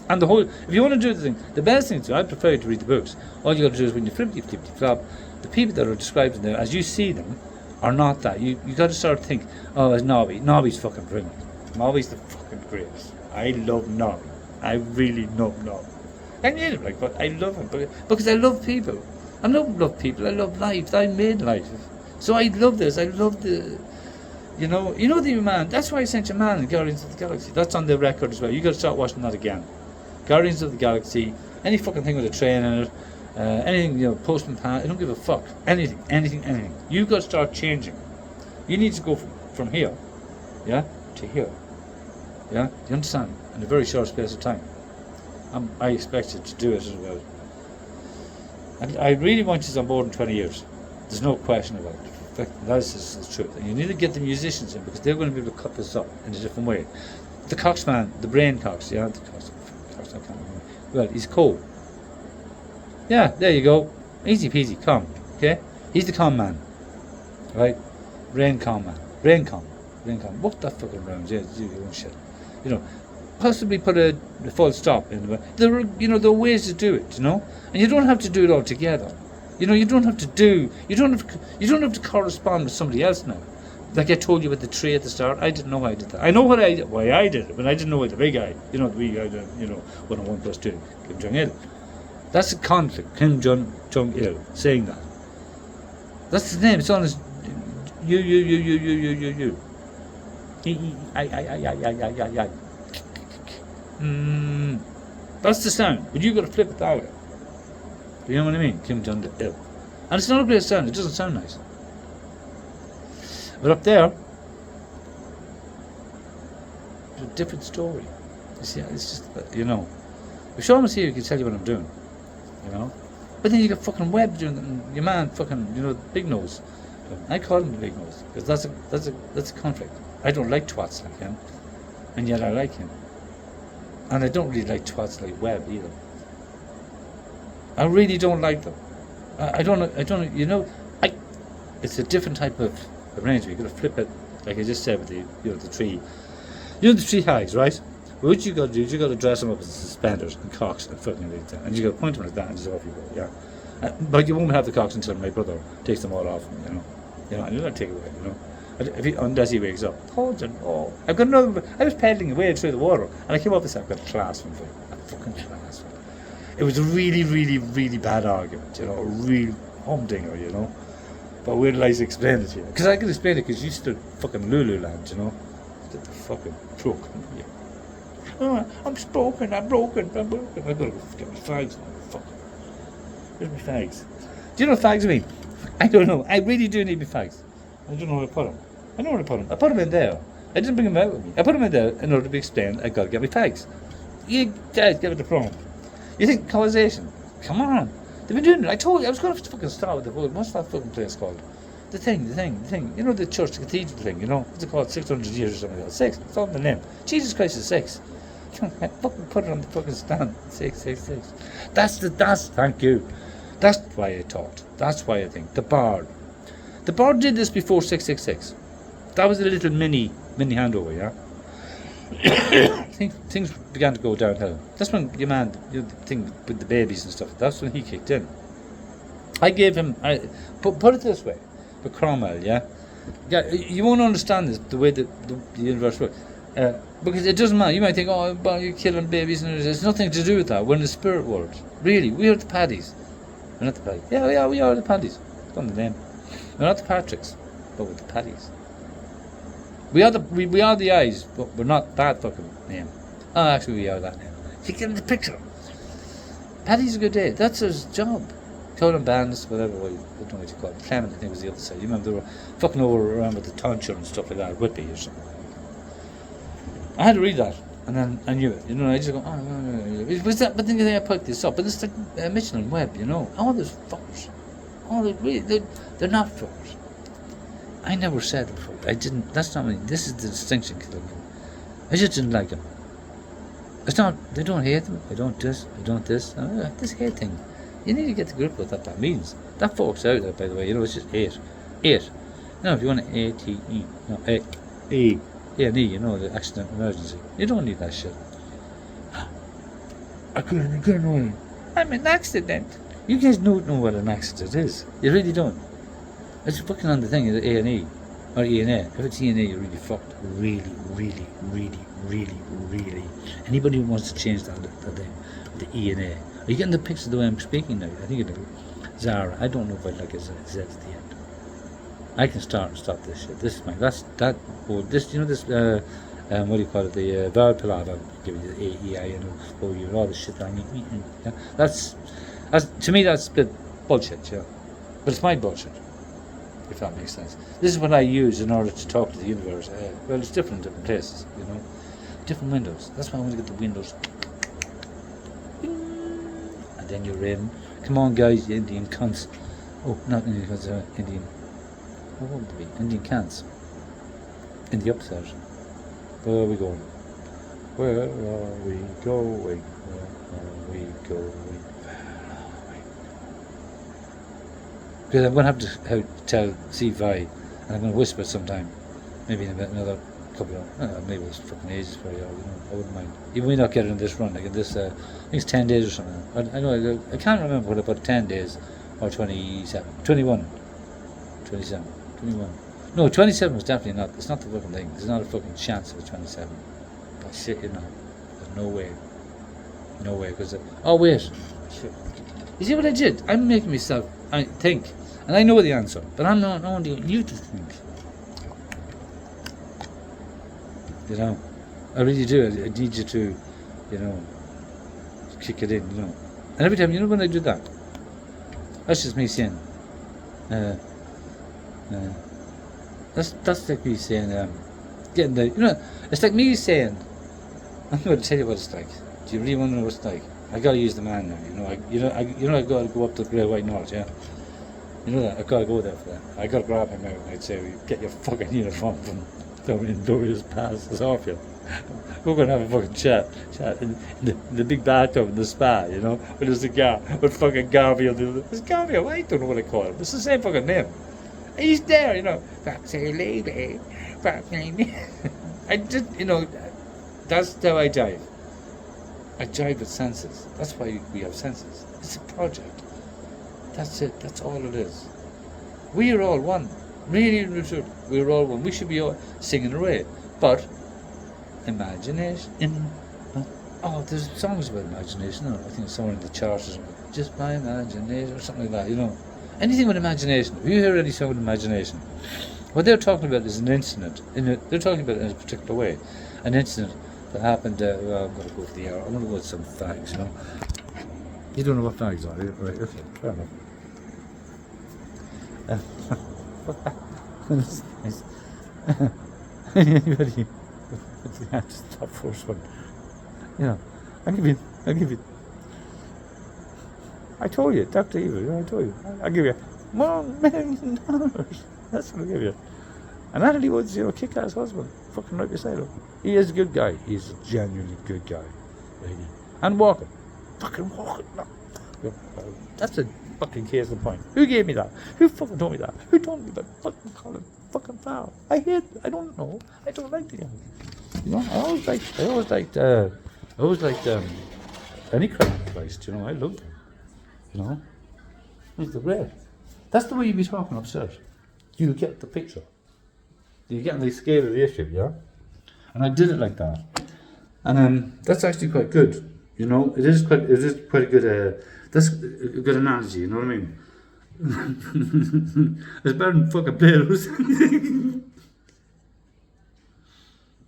And the whole, if you want to do the thing, the best thing to do, I prefer to read the books. All you got to do is when you flip, the people that are described in there, as you see them, are not that. You got to start to think, oh, it's Nobby. Nobby's fucking brilliant. Nobby's the fucking greatest. I love Nobby. I really love Nobby. I need him, but I love him because I love people. I don't love people. I love life. I made life, so I love this. I love the, the man. That's why I sent you Man in Guardians of the Galaxy. That's on the record as well. You got to start watching that again. Guardians of the Galaxy. Any fucking thing with a train in it. Anything, Postman Pan, I don't give a fuck. Anything. You got to start changing. You need to go from here, to here. Yeah? Do you understand? In a very short space of time. I expect you to do it as well. And I really want you on board in 20 years. There's no question about it. That's the truth. And you need to get the musicians in because they're going to be able to cut this up in a different way. The Cox man, the brain Cox, the Cox, I can't remember. Well, he's cool. Yeah, there you go. Easy peasy, calm. Okay? He's the calm man. Right? Brain calm man. Brain calm. What the fucking around? Yeah, do your own shit. Possibly put a full stop in the way. There are ways to do it, and you don't have to do it all together. You don't have to correspond with somebody else now. Like I told you with the tree at the start, I didn't know why I did that. I know why I did it, but I didn't know why the big guy, the big guy, 1+2, Kim Jong-il. That's a conflict, Kim Jong-il saying that. That's his name, it's on his, you. I. That's the sound, but you got to flip it that way. You know what I mean? Kim Jong-il. And it's not a great sound, it doesn't sound nice. But up there, it's a different story. You see, it's just, If Sean was here, he could tell you what I'm doing, But then you got fucking Webb doing it, and your man fucking, Big Nose. I call him the Big Nose, because that's a conflict. I don't like twats like him, and yet I like him. And I don't really like twats like Webb either. I really don't like them. I don't, it's a different type of arrangement. You're going to flip it, like I just said with the tree. The tree hags, right? What you got to do is you got to dress them up as suspenders and cocks and fucking like that. And you got to point them like that and just off you go, yeah. But you won't have the cocks until my brother takes them all off, and you're not take it away, unless he wakes up. Oh, I've got another. I was paddling away through the water, and I came up and said, I've got a class one for you. A fucking class one. It was a really, really, really bad argument, a real humdinger, But where did I explain it to you? Because I can explain it because you stood fucking Lululand, The fucking broken. Yeah. Oh, I'm broken. I've got to go get my fags. Fuck. Where's my fags? Do you know what fags mean? I don't know. I really do need my fags. I don't know where to put them. I know where to put them. I put them in there. I didn't bring them out with me. I put them in there in order to be explained. I got to get my fags. You guys get it the problem. You think causation? Come on. They've been doing it. I told you I was going to fucking start with the whole. What's that fucking place called? The thing. The church, the cathedral thing. What's it called? 600 years or something like that. 6. It's on the name. Jesus Christ is 6. Come on, fucking put it on the fucking stand. 6. That's. Thank you. That's why I taught. That's why I think the Bard. The Bard did this before 666. That was a little mini handover, yeah. Things began to go downhill. That's when your man, the thing with the babies and stuff. That's when he kicked in. I gave him. Put it this way, but Cromwell, yeah. You won't understand this the way the universe works, because it doesn't matter. You might think, oh, you're killing babies, and there's nothing to do with that. We're in the spirit world. Really, we are the paddies. We're not the Paddies. Yeah, we are the Paddies. Done the name. We're not the Patricks, but we're the Paddies. We are the eyes, but we're not that fucking name. Oh, actually, we are that name. You get in the picture. Paddy's a good day. That's his job. Calling bands, whatever, I don't know what you call it. Clement, I think, was the other side. You remember they were fucking over around with the tonsure and stuff like that, Whitby or something. I had to read that, and then I knew it. You know, I just go, oh. It was that, but then I picked this up. But it's like Mitchell and Webb, you know. All those fuckers. They're not fuckers. I never said it before. I didn't. That's not me. This is the distinction. I just didn't like them. It's not. They don't hate them. I don't this. This hate thing. You need to get to grip with what that means. That folks out there, by the way. You know, it's just eight. Now, if you want an A-T-E, no, A and E. You know, the accident emergency. You don't need that shit. I couldn't know. I'm an accident. You guys don't know what an accident is. You really don't. It's fucking on the thing, is A and E. Or E and A. If it's E and A, you're really fucked. Really. Anybody who wants to change that thing, the E and A. Are you getting the picture of the way I'm speaking now? I think it is. Zara. I don't know if I like a Z at the end. I can start and stop this shit. This is my, this, what do you call it? The vowel palaver. Give you the A, E, I, N, O, U, all the shit that I need. Yeah? That's, to me, that's a bit bullshit, yeah. But it's my bullshit. If that makes sense. This is what I use in order to talk to the universe. Well, it's different in different places, you know. Different windows. That's why I want to get the windows. And then you're in. Come on, guys, you Indian cunts. Oh, not Indian cunts, Indian. What would it be? Indian cunts. In the upstairs. Where are we going? Where are we going? Where are we going? Because I'm going to have to tell C-Vi, and I'm going to whisper sometime, maybe in about another couple of, maybe it's fucking ages for you, you know, I wouldn't mind. You may not get it in this run, like in this, I think it's 10 days or something. I know, I can't remember what about 10 days, or 27, 21, 27, 21. No, 27 was definitely not, it's not the fucking thing, there's not a fucking chance of a 27. But shit, you know, there's no way, because, oh wait, shit. You see what I did? I'm making myself, I think. And I know the answer, but I'm not wanting you to think. You know, I really do. I need you to, you know, kick it in, you know. And every time, you know, when I do that, that's just me saying, that's like me saying, getting the, you know, it's like me saying, I'm going to tell you what it's like. Do you really want to know what it's like? I got to use the man now, you know. I got to go up to the Great White North, yeah. You know that, I've got to go there for that. I got to grab him out and I'd say, get your fucking uniform from down in Doria's Pass, it's off you. We're going to have a fucking chat in the big bathtub in the spa, you know, with a cigar, with fucking Garfield. It's Garfield, I don't know what I call him. It's the same fucking name. He's there, you know. Say lady, I just, you know, that's how I jive. I jive with senses. That's why we have senses. It's a project. That's it. That's all it is. We are all one. Really, we're all one. We should be all singing away. But imagination. Oh, there's songs about imagination. I think it's somewhere in the charts or something. Just my imagination or something like that. You know, anything with imagination. If you hear any song with imagination, what they're talking about is an incident. They're talking about it in a particular way. An incident that happened. Well, I'm going to go with the hour. I'm going to go with some facts. You know. You don't know what fags are, right? Okay, fair enough. Anybody? Just that first one. You know, I'll give you. I told you, Dr. Evil. You know, I told you. I'll give you $1 million. That's what I'll give you. And Natalie Wood's, you know, kick-ass husband, fucking right beside him. He is a good guy. He's a genuinely good guy, really. And walking. Fucking walking. No. That's a fucking case in point. Who gave me that? Who fucking told me that? Who told me that? Fucking Colin. Fucking foul. I don't know. I don't like the guy. You know, I always liked any crime Christ, you know, I loved him. You know? He's the great. That's the way you be talking upstairs. You get the picture. You get the scale of the issue, yeah? And I did it like that. And that's actually quite good. You know, it is quite a good, that's a good analogy, you know what I mean? It's better than fucking Belarus.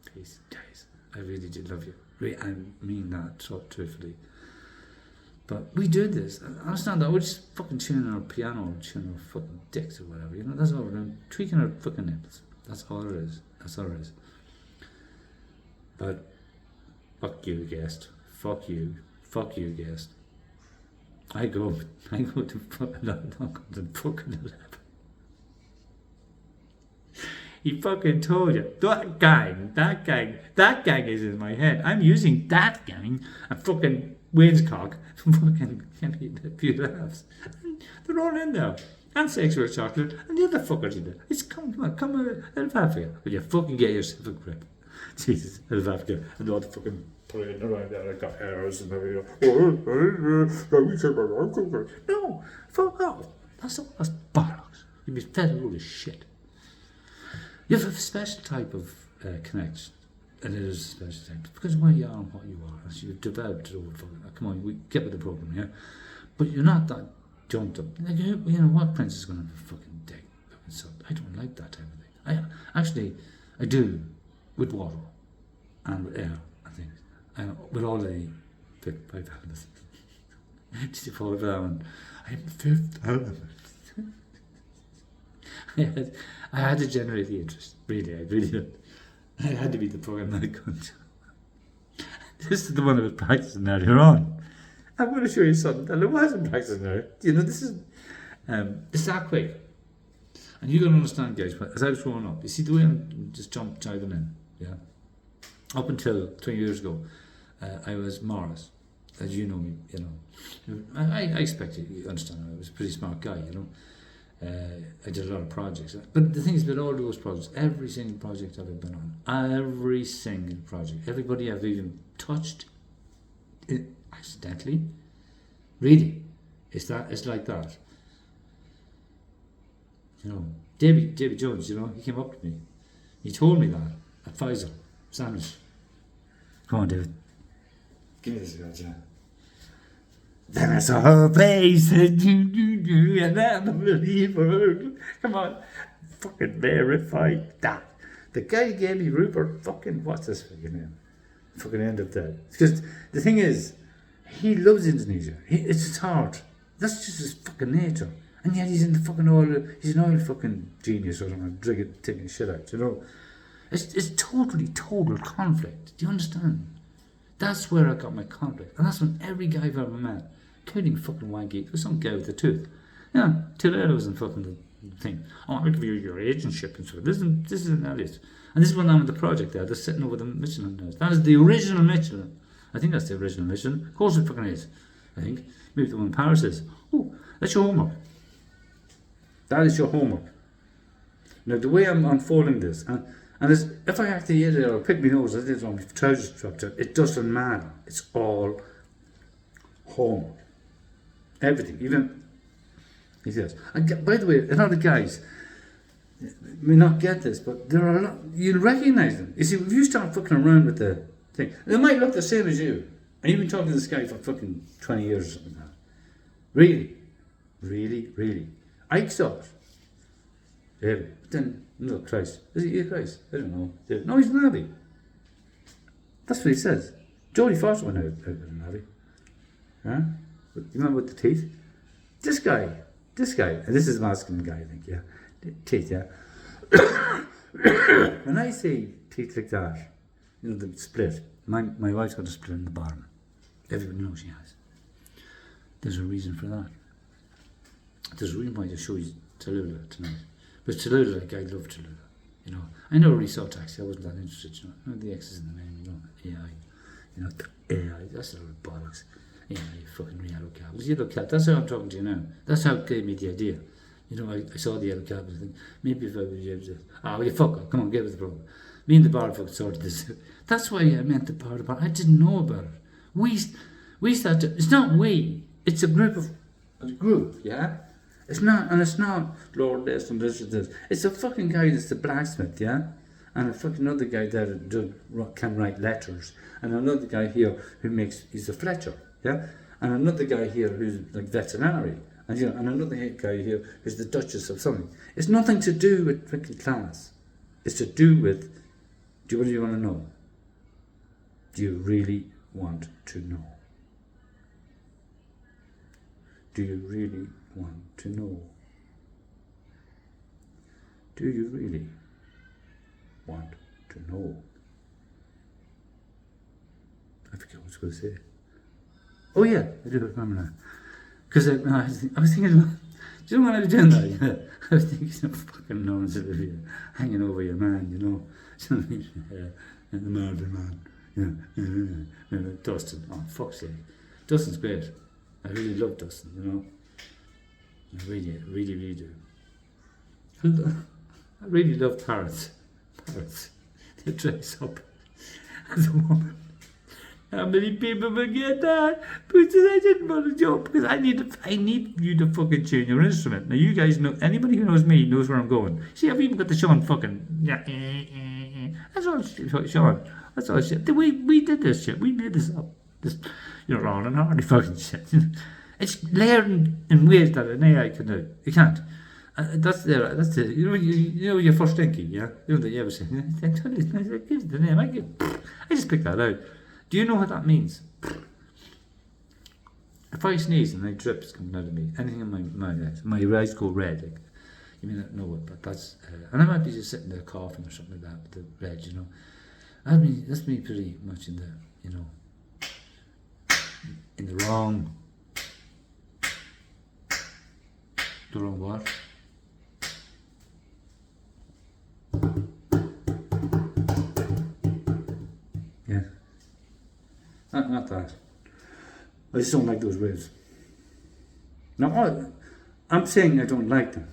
Peace, guys. I really do love you. I mean that so truthfully. But we do this. I understand that. We're just fucking tuning our piano or tuning our fucking dicks or whatever. You know, that's all we're doing. Tweaking our fucking nipples. That's all it is. That's all it is. But fuck you, guest. Fuck you. Fuck you, guest. I go to fucking, not go to fucking 11. He fucking told you. That gang is in my head. I'm using that gang and fucking Wainscock fucking give me a few laughs. They're all in there. And sexual chocolate and the other fuckers in there. It's come on, Elvafia. Will you fucking get yourself a grip? Jesus, Elvafia. And all the fucking playing around there. I got arrows and everything. No, fuck off. That's bollocks. You'd be fed all this shit. You have a special type of connection. And it is a special type. Because where you are and what you are. As you've developed it over fucking. Come on, we get with the program, yeah? But you're not that jumped up. Like, you know, what prince is going to have a fucking dick? So I don't like that type of thing. I do with water and with air and things. And with all the five elements. Did you follow that one? I'm the fifth element. I had to generate the interest. Really, I really did. I had to be the program that I couldn't. This is the one I was practicing earlier on. I'm going to show you something that I wasn't practicing there. You know, this is it's that quick. And you're going to understand, guys, as I was growing up, you see the way I'm just diving in, yeah? Up until 20 years ago, I was Morris, as you know me, you know. I expect you understand, I was a pretty smart guy, you know. I did a lot of projects. But the thing is, with all those projects, every single project I've ever been on, every single project, everybody I've even touched, accidentally, really, it's like that. You know, Davy Jones, you know, he came up to me. He told me that at Pfizer, sandwich. Come on, David. Give me this guy, yeah. Then I saw her face, and I'm a believer. Come on, fucking verify that. The guy gave me Rupert, fucking, what's this fucking name? Fucking end up dead. Because the thing is, he loves Indonesia. It's his heart. That's just his fucking nature. And yet he's in the fucking oil, he's an oil fucking genius or something, taking shit out, you know. It's total conflict. Do you understand? That's where I got my conflict. And that's when every guy I've ever met, including fucking Wanky, there was some guy with a tooth. Yeah, Toledo was in fucking the thing. Oh, I'll give you your agentship and stuff. This is an Elliot. And this is when I'm at the project there, they're sitting over the Michelin nose. That is the original Michelin. I think that's the original Michelin. Of course it fucking is. I think. Maybe the one in Paris is. Oh, that's your homework. That is your homework. Now the way I'm unfolding this, and it's, if I act the idiot or pick my nose, I did it on my trousers dropped out, it doesn't matter. It's all homework. Everything, even, he says. And by the way, a lot of guys may not get this, but there are a lot, you'll recognize them. You see, if you start fucking around with the thing, they might look the same as you. And you've been talking to this guy for fucking 20 years or something like that. Really? Really? Really? I thought, David, but then, no, Christ. Is he a Christ? I don't know. David. No, he's an Navy. That's what he says. Jodie Foster went out of the Navy. Huh? You remember with the teeth? This guy, and this is a masculine guy, I think, yeah. Teeth, yeah. When I say teeth like that, you know, the split, my wife's got a split in the bottom. Everybody knows she has. There's a reason for that. There's a reason why I just show you Tallulah tonight. But Tallulah, like, I love Tallulah. You know, I never really saw Taxi. I wasn't that interested. You know, the X is in the name. You know, AI. You know, AI. That's a lot of bollocks. AI, fucking yellow cab. It was yellow cab. That's how I'm talking to you now. That's how it gave me the idea. You know, I saw the yellow cab and I think maybe if I was able to. Oh, you fuck up. Come on, get with the program. Me and the bar fucking sorted this. That's why I meant the bar. I didn't know about it. We started. It's not we. It's a group, yeah. It's not Lord this and this and this. It's a fucking guy that's the blacksmith, yeah? and a fucking another guy there that can write letters, and another guy here he's a Fletcher, yeah, and another guy here who's like veterinary, and and another guy here who's the Duchess of something. It's nothing to do with fucking class. It's to do with, what do you want to know? Do you really want to know? Do you really want to know? Do you really want to know? I forget what I was going to say. Oh yeah, I do remember now. Because I was thinking, do you know what I was doing there? Yeah. I was thinking of fucking Lawrence Olivier hanging over your man, you know. And the man. Yeah. Dustin. Oh, fuck's sake. Dustin's great. I really love Dustin, you know. I really, really, really do. I really love parrots. Parrots. They dress up as a woman. How many people will get that? Because I didn't want to jump because I need you to fucking tune your instrument. Now you guys know, anybody who knows me knows where I'm going. See, I've even got the Sean fucking, that's all Sean. That's all shit. We did this shit. We made this up. This, Ron and Hardy fucking shit. It's layered in ways that an AI can do. You can't. That's it. You know your first stinky, yeah? You know that you ever say, I give the name, I just picked that out. Do you know what that means? If I sneeze and drips coming out of me, anything in my eyes go red. Like, you may not know it, but that's, and I might be just sitting there coughing or something like that with the red, you know. That's me pretty much in the, in the wrong what? Yeah. Not that. I just don't like those waves. No, I'm saying I don't like them.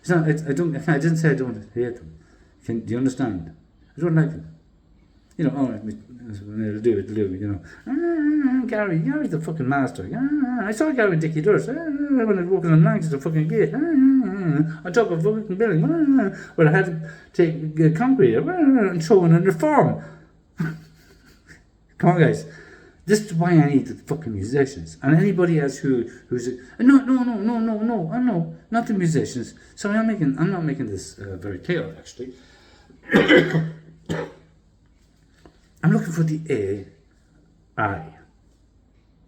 It's not. I didn't say I don't hate them. Do you understand? I don't like them. It'll do. Gary's the fucking master. I saw Gary and Dickie Durst when I was walking on lines to the fucking gate. On top of a fucking building. Where I had to take concrete and throw in a form. Come on, guys. This is why I need the fucking musicians. And anybody else who's no, not the musicians. Sorry, I'm not making this very clear, actually. I'm looking for the AI.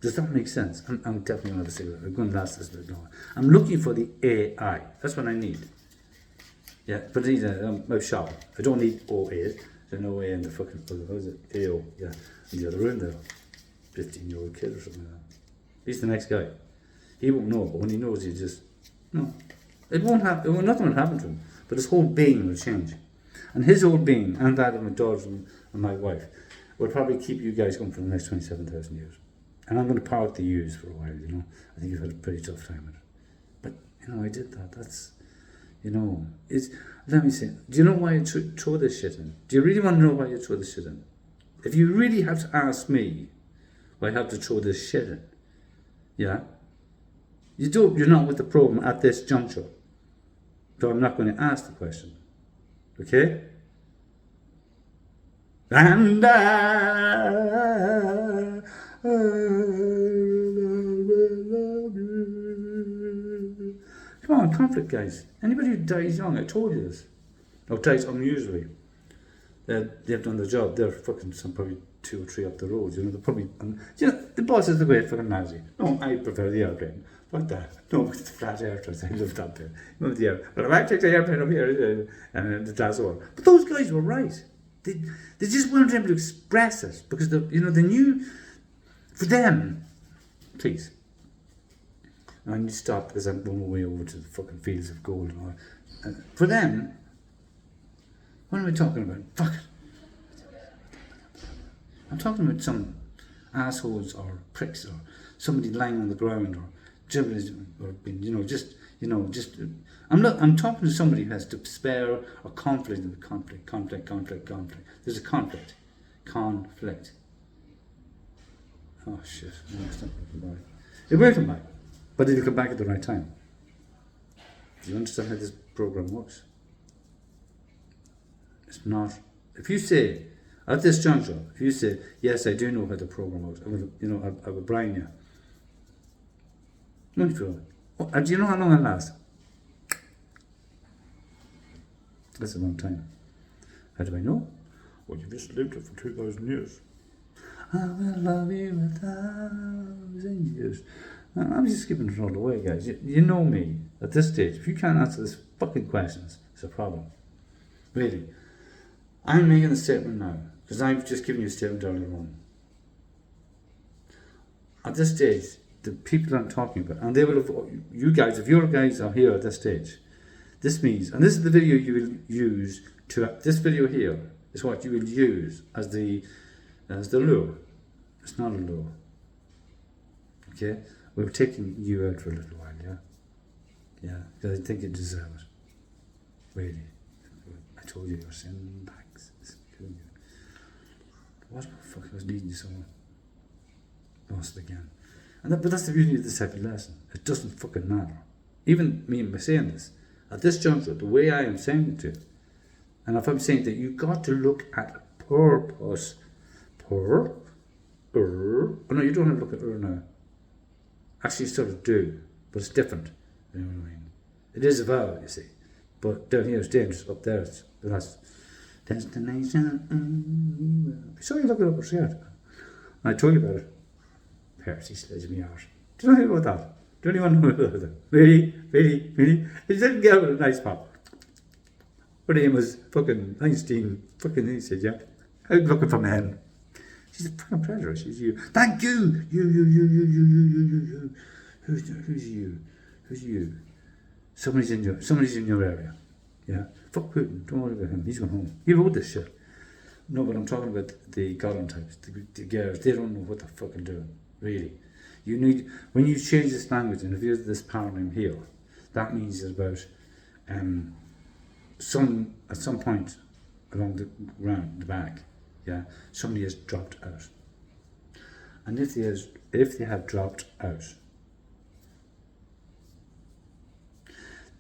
Does that make sense? I'm definitely going to say that. I'm going to last this a bit longer. I'm looking for the AI. That's what I need. Yeah, but I'm sharp. I don't need OA. There's no way in the fucking, what is it? AO, yeah. In the other room there. 15-year-old kid or something like that. He's the next guy. He won't know, but when he knows, no. Nothing will happen to him. But his whole being will change. And his whole being, and that of my daughter and my wife, will probably keep you guys going for the next 27,000 years. And I'm going to park the U's for a while, I think you've had a pretty tough time with it. But, I did that. That's, let me say, do you know why I throw this shit in? Do you really want to know why you throw this shit in? If you really have to ask me why I have to throw this shit in, yeah? You're not with the program at this juncture. So I'm not going to ask the question. Okay? And come on, conflict, guys. Anybody who dies young, I told you this, or dies unusually, they've done the job. They're fucking probably 2 or 3 up the road. They're probably. The boss is the great fucking Nazi. No, I prefer the airplane. What that? No, it's the flat airplanes. I love that bit. Well, I might take the airplane up here and the glass over. But those guys were right. They just weren't able to express it because they knew. For them, please. I need to stop because I'm going way over to the fucking fields of gold and all. For them, what am I talking about? Fuck it. I'm talking about some assholes or pricks or somebody lying on the ground or I'm talking to somebody who has despair or conflict in the conflict. There's a conflict. Conflict. Oh shit, no, it's not going to come back. It will come back, but it'll come back at the right time. Do you understand how this program works? It's not If you say, at this juncture, if you say, yes, I do know how to program out, I will blind you. What do you feel? Do you know how long it lasts? That's a long time. How do I know? Well, you've just lived it for 2,000 years. I will love you 1,000 years. I'm just giving it all away, guys. You know me. At this stage, if you can't answer these fucking questions, it's a problem. Really. I'm making a statement now, because I've just given you a statement earlier on. At this stage, the people I'm talking about, and they will have, you guys, if your guys are here at this stage, this means, and this is the video you will use this video here is what you will use as the lure. It's not a lure. Okay? We're taking you out for a little while, yeah? Yeah, because I think you deserve it. Really. I told you your sin bags. What the fuck, I was leading you somewhere. Lost it again. But that's the beauty of this type of lesson. It doesn't fucking matter. Even me by saying this, at this juncture, the way I am saying it to you, and if I'm saying that you got to look at purpose, no, you don't have to look at now. Actually, you sort of do, but it's different. You know what I mean? It is a vowel, you see, but down here it's dangerous. Up there, that's destination. So you look it up or see it. I told you about it. Percy sledged me out. Do you know anything about that? Do anyone know about that? Really? He didn't get out with a nice pop. Her name was fucking Einstein. Fucking, he said, yeah. I'm looking for men. She's a fucking predator. She's you. Thank you. You. Who's you? Who's you? Somebody's in your area. Yeah. Fuck Putin. Don't worry about him. He's going home. He wrote this shit. No, but I'm talking about the Golan types, the girls. They don't know what they're fucking doing. Really. You need, when you change this language, and if you use this paradigm here, that means it's about at some point along the ground, the back, yeah, somebody has dropped out. And if they have dropped out,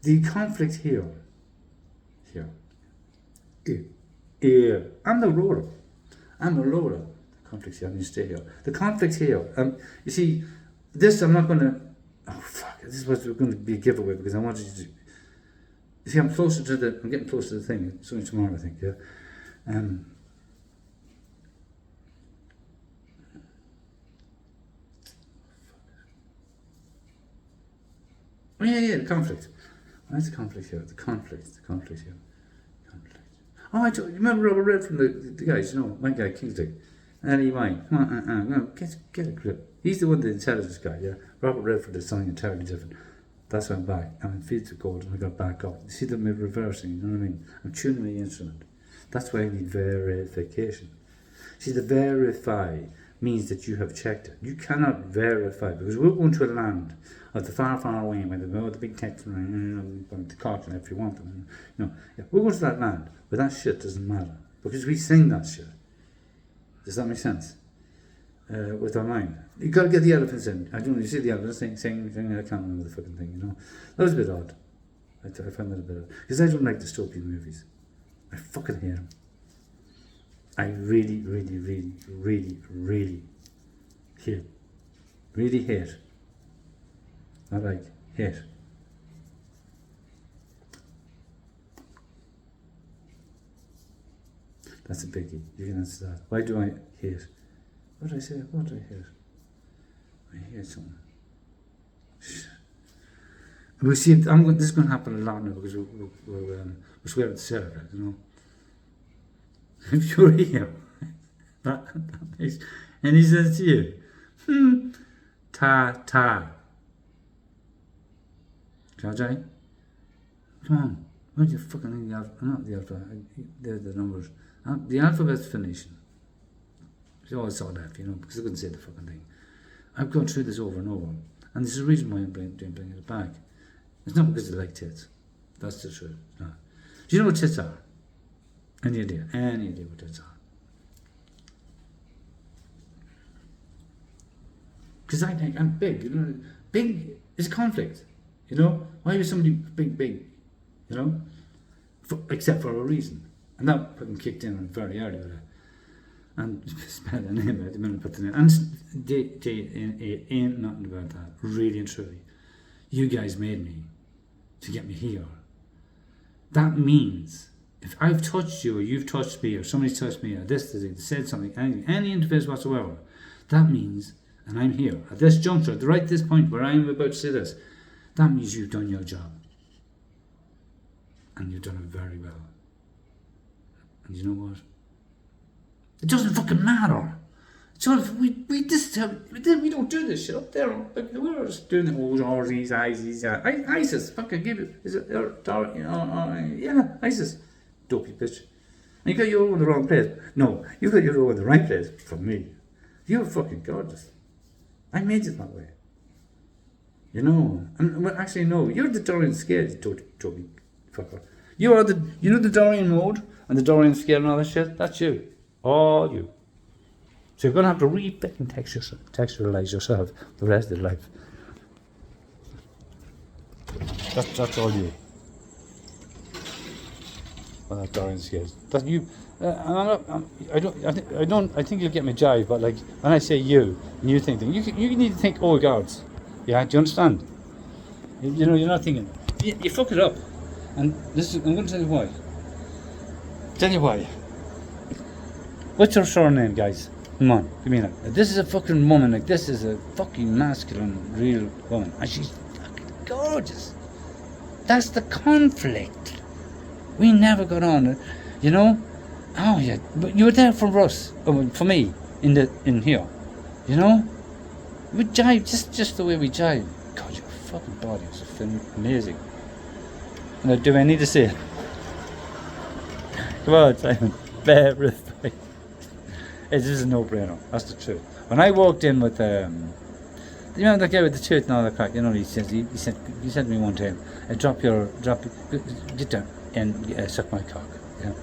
the conflict here, I'm the roller. The conflict here, I need to stay here. The conflict here, you see, this I'm not going to, oh fuck, this was going to be a giveaway because I wanted you to, you see, I'm getting closer to the thing. It's only tomorrow, I think, yeah. Oh yeah, the conflict. Where's the conflict here? The conflict here. Conflict. Oh, I told you, remember Robert Redford, the guys, you know, my guy, Kingsley. And he went, no, get a grip. He's the one, the intelligence guy, yeah. Robert Redford is something entirely different. That's why I'm back. I'm in fields of gold and I got back up. You see them reversing, you know what I mean? I'm tuning the instrument. That's why I need verification. See, the verify means that you have checked it. You cannot verify because we're going to a land of the far, far away where the big text and the cartoon if you want them. You know, yeah, we're going to that land where that shit doesn't matter because we sing that shit. Does that make sense? With our mind. You got to get the elephants in. I don't know, you see the elephants sing, I can't remember the fucking thing, you know. That was a bit odd. I found that a bit odd. Because I don't like dystopian movies. I fucking hate them. I really hate. Really hate. Not like, hate. That's a biggie. You can answer that. Why do I hate? What did I say? What did I hate? I hate something. We see it, this is going to happen a lot now because we're swearing to Sarah, you know. I'm sure here. that makes, and he says to you, ta. Jai? Come on. Where do you fucking think the alphabet? Not the alphabet, they're the numbers. The alphabet's Phoenician. I always saw that, you know, because I couldn't say the fucking thing. I've gone through this over and over, and there's a reason why I'm bringing it back. It's not because I like tits. That's the truth. No. Do you know what tits are? Any idea? Any idea what tits are? Because I'm big, you know. Big is conflict, you know. Why is somebody big, you know? Except for a reason. And that fucking kicked in very early with it. And spell the name out the minute, put the name. And they ain't nothing about that. Really and truly. You guys made me to get me here. That means if I've touched you or you've touched me or somebody's touched me or this said something, anything, any interface whatsoever, that means, and I'm here at this juncture, right at this point where I'm about to say this, that means you've done your job. And you've done it very well. And you know what? It doesn't fucking matter. So we don't do this shit up there. We're just doing it. Oh, these ISIS. Fucking give it. Is it? Yeah, ISIS. Dopey bitch. And you got your own in the wrong place. No, you got your own in the right place. For me, you're fucking gorgeous. I made you that way. You know. And well, actually, no. You're the Dorian scale, Toby fucker. You are the. You know the Dorian mode and the Dorian scale and all that shit. That's you. All you. So you're going to have to fucking texturalize yourself the rest of your life. That's all you. Well, that Dorian scales. That's you. I think you'll get me jive, but like when I say you, and you think you need to think, oh gods. Yeah, do you understand? You know, you're not thinking. You fuck it up. And I'm going to tell you why. Tell you why. What's her surname, guys? Come on, give me that. This is a fucking woman, like this is a fucking masculine, real woman. And she's fucking gorgeous. That's the conflict. We never got on, you know? Oh yeah, but you were there for us, for me, in here. You know? We jive, just the way we jive. God, your fucking body is amazing. And do I need to say it? Come on, Simon. Verify. It is a no-brainer. That's the truth. When I walked in with, you know, the guy with the tooth and all that crack. You know, he said to me one time, get down and suck my cock. Yeah,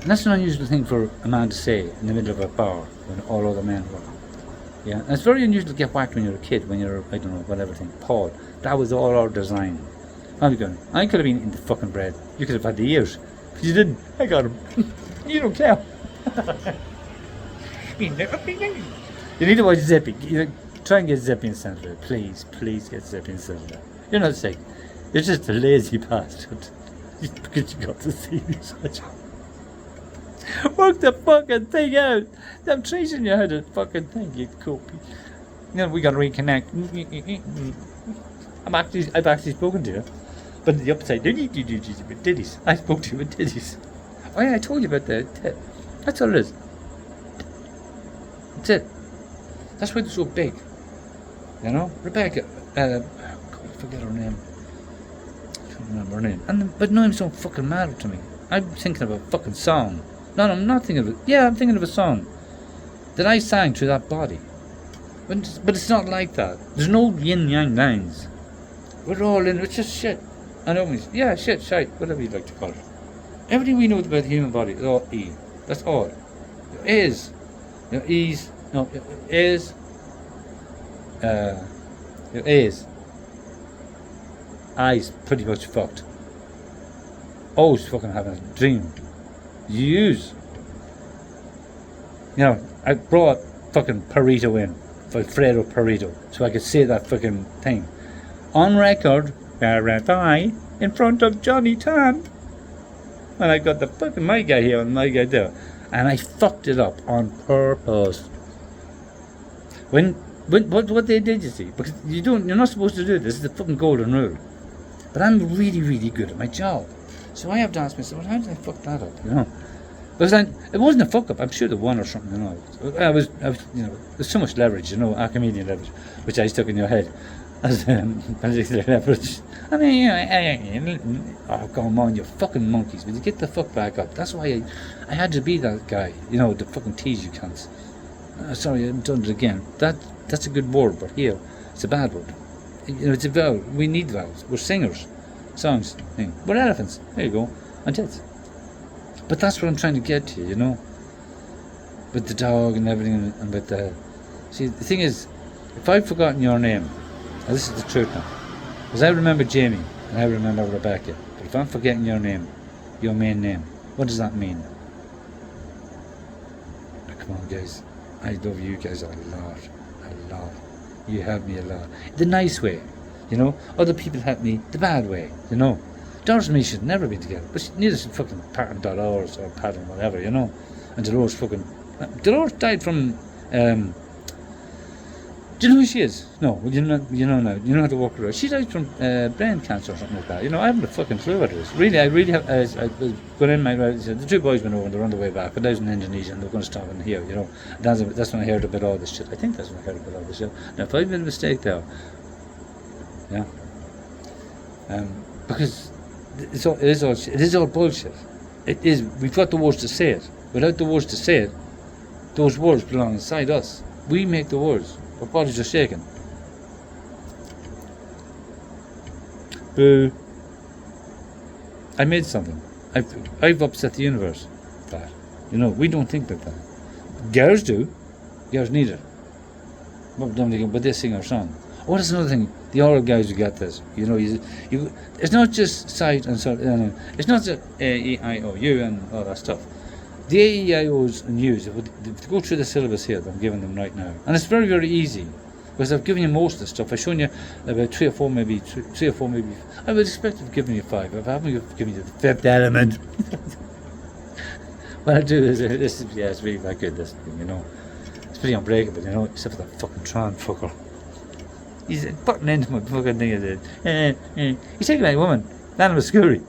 and that's an unusual thing for a man to say in the middle of a bar when all other men were. Yeah, and it's very unusual to get whacked when you're a kid, when you're, I don't know, whatever thing. Paul, that was all our design. I'm going. I could have been eating the fucking bread. You could have had the ears. But you didn't. I got him. You don't care. You need to watch Zippy. Try and get Zippy in Saturday. Please get Zippy in Saturday. You're not sick. You're just a lazy bastard. Because you got to see this. Work the fucking thing out. I'm tracing you how to fucking thing, you copy. You know, we gotta reconnect. I've actually spoken to you. But the upside, ditties. I spoke to you with ditties. Oh yeah, I told you about that. That's all it is. That's it. That's why they're so big. You know? Rebecca, I forget her name. I can't remember her name. But names don't fucking matter to me. I'm thinking of a fucking song. No, I'm not thinking of it. Yeah, I'm thinking of a song that I sang through that body. But it's not like that. There's no yin-yang lines. We're all in, it's just shit. And always, yeah, shit, whatever you'd like to call it. Everything we know about the human body is all E. That's all. Is. You know, E's. No, is. Is. I's pretty much fucked. O's fucking having a dream. Use. You know, I brought fucking Perito in. Alfredo Perito. So I could say that fucking thing. On record, verify, in front of Johnny Tan. And I got the fucking my guy here and my guy there. And I fucked it up on purpose. What they did, you see, because you're not supposed to do this. This is the fucking golden rule. But I'm really, really good at my job. So I have to ask myself, how did I fuck that up, you know? Because it wasn't a fuck up, I'm sure the one or something, you know. I was, you know, there's so much leverage, you know, Archimedean leverage, which I stuck in your head as leverage. I mean, you know, oh, come on, you fucking monkeys, will you get the fuck back up? That's why I had to be that guy, you know, to fucking tease you cunts. Sorry, I've done it again. That's a good word, but here, it's a bad word. You know, it's a vowel. We need vowels. We're singers. Songs. Thing. We're elephants. There you go. And tits. But that's what I'm trying to get to, you know? With the dog and everything and with the... See, the thing is, if I've forgotten your name, now this is the truth now, because I remember Jamie and I remember Rebecca, but if I'm forgetting your name, your main name, what does that mean? come on, guys. I love you guys a lot. A lot. You help me a lot. The nice way. You know? Other people help me the bad way. You know? Doris and me should never be together. But neither should fucking Pat and Dolores or Pat and whatever, you know? And Dolores fucking... Dolores died from... do you know who she is? No, you know now. You know how to walk her out. She died from brain cancer or something like that. You know, I haven't a fucking clue what it is. Really, I really have. I was going in my. The two boys went over and they were on the way back, but I was in Indonesia and they were going to stop in here. You know, that's when I heard about all this shit. I think that's when I heard about all this shit. Now, if I've made a mistake there, yeah, because it is all bullshit. It is. We've got the words to say it. Without the words to say it, those words belong inside us. We make the words. Our bodies are shaking. Boo. I made something. I've upset the universe. That. You know, we don't think like that. Girls do. Girls need it. But they sing our song. Oh, that's another thing. The oral guys who get this. You know, it's not just sight and sort. It's not just A, E, I, O, U and all that stuff. The A, E, I, O's and U's, if to go through the syllabus here that I'm giving them right now. And it's very, very easy. Because I've given you most of the stuff. I've shown you about three or four maybe. I would expect to have given you 5. If I haven't given you the 5th element. What I do is, it's really that good, this thing, you know. It's pretty unbreakable, you know, except for that fucking Tron fucker. He's butting into my fucking thing. He's taking a woman, Nana Muscuri.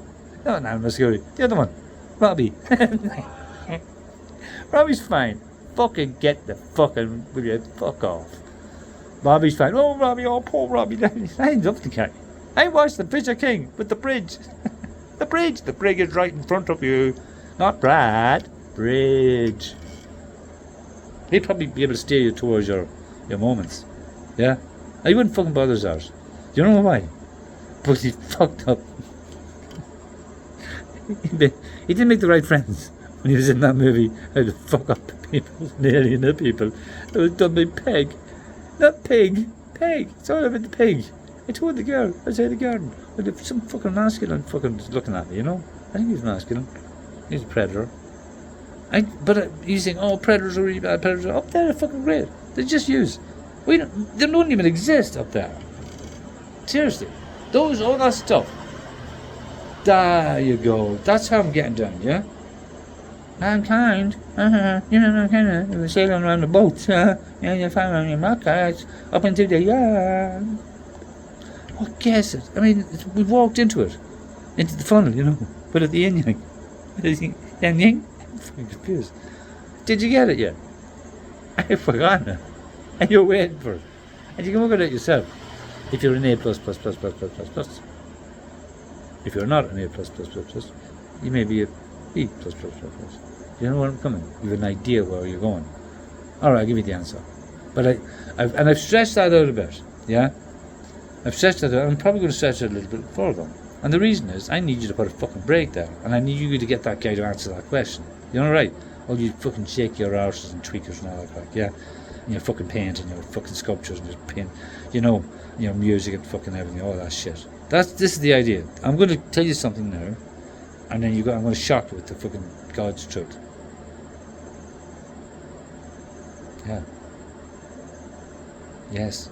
Not Nana Muscuri, the other one, Robbie. Robbie's fine. Fucking get the fucking, will you fuck off. Robbie's fine. Oh, Robbie, oh, poor Robbie. I love the guy. I watched the Fisher King with the bridge. The bridge. The bridge is right in front of you. Not Brad. Bridge. He'd probably be able to steer you towards your moments. Yeah? I wouldn't fucking bother his arse. Do you know why? Because he's fucked up. He didn't make the right friends when he was in that movie. How to fuck up people, alienate people. It was done by Peg. Not Pig. Peg. It's all about the pig. I told the girl outside the garden. Well, if some fucking masculine fucking looking at me, you know? I think he's masculine. He's a predator. But you think, oh, predators are really bad. Predators are up there. They're fucking great. They just use. They don't even exist up there. Seriously. All that stuff. There you go. That's how I'm getting down, yeah? I'm kind. You know, I'm kind of sailing around the boat. And you're following your markers up into the yard. What guess it? I mean, we walked into it. Into the funnel, you know. But at the yin-yang. Yin-yang? I'm fucking confused. Did you get it yet? I forgot it. And you're waiting for it. And you can work it out yourself. If you're an A+++++++. If you're not an A++++, you may be a B++++. You know where I'm coming? You have an idea where you're going. Alright, I'll give you the answer. But I've stretched that out a bit, yeah? I've stretched that out. I'm probably going to stretch it a little bit further. And the reason is, I need you to put a fucking break there. And I need you to get that guy to answer that question. You know, right? All you fucking shake your arses and tweakers and all that crap, yeah? And your fucking paint and your fucking sculptures and your paint, you know, your music and fucking everything, all that shit. This is the idea. I'm going to tell you something now, and then I'm going to shock you with the fucking God's truth. Yeah. Yes.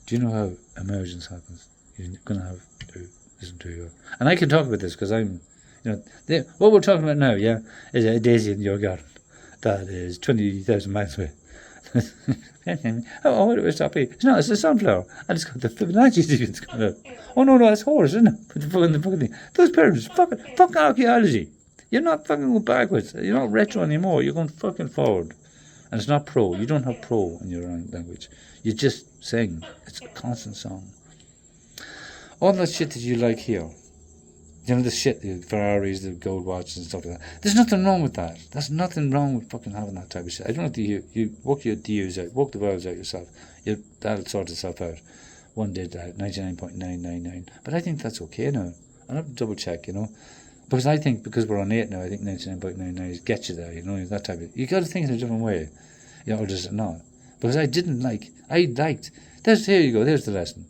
Do you know how emergence happens? You're going to have to listen to your... And I can talk about this because I'm, you know, what we're talking about now, yeah, is a daisy in your garden. That is 20,000 miles away. Oh, what do we stop here? No, it's a sunflower. And it's got the Fibonacci sequence coming out. Oh, no, that's horse, isn't it? But the fucking thing. Those pyramids, fucking archaeology. You're not fucking going backwards. You're not retro anymore. You're going fucking forward. And it's not pro. You don't have pro in your own language. You just sing. It's a constant song. All that shit that you like here. You know, the shit, the Ferraris, the gold watches and stuff like that. There's nothing wrong with that. There's nothing wrong with fucking having that type of shit. I don't know if you work your DUs out, work the vowels out yourself. That'll sort itself out. One did that, 99.999. But I think that's okay now. I'll have to double check, you know. Because we're on 8 now, I think 99.99 gets you there, you know, that type of... You got to think in a different way. You know, or does it not? Because I liked... Here you go, there's the lesson.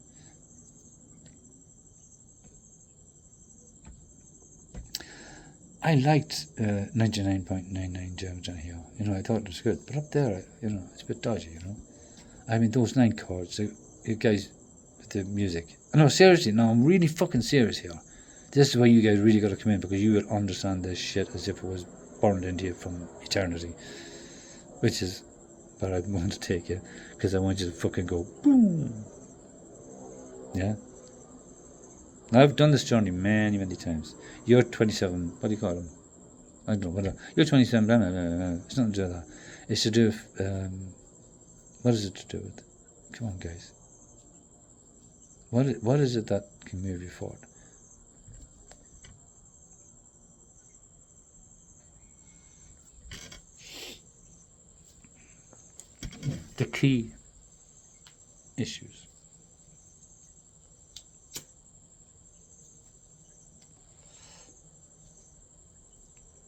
I liked 99.99 German down here. You know, I thought it was good. But up there, you know, it's a bit dodgy, you know. I mean, those 9 chords, you guys, with the music. No, seriously, no, I'm really fucking serious here. This is where you guys really got to come in, because you will understand this shit as if it was burned into you from eternity. Which is where I want to take you, because I want you to fucking go boom. Yeah? Now, I've done this journey many, many times. You're 27, what do you call them? I don't know, whatever. You're 27, blah, blah, blah, blah. It's nothing to do with that. It's to do with, what is it to do with? Come on, guys. What is it that can move you forward? The key issues.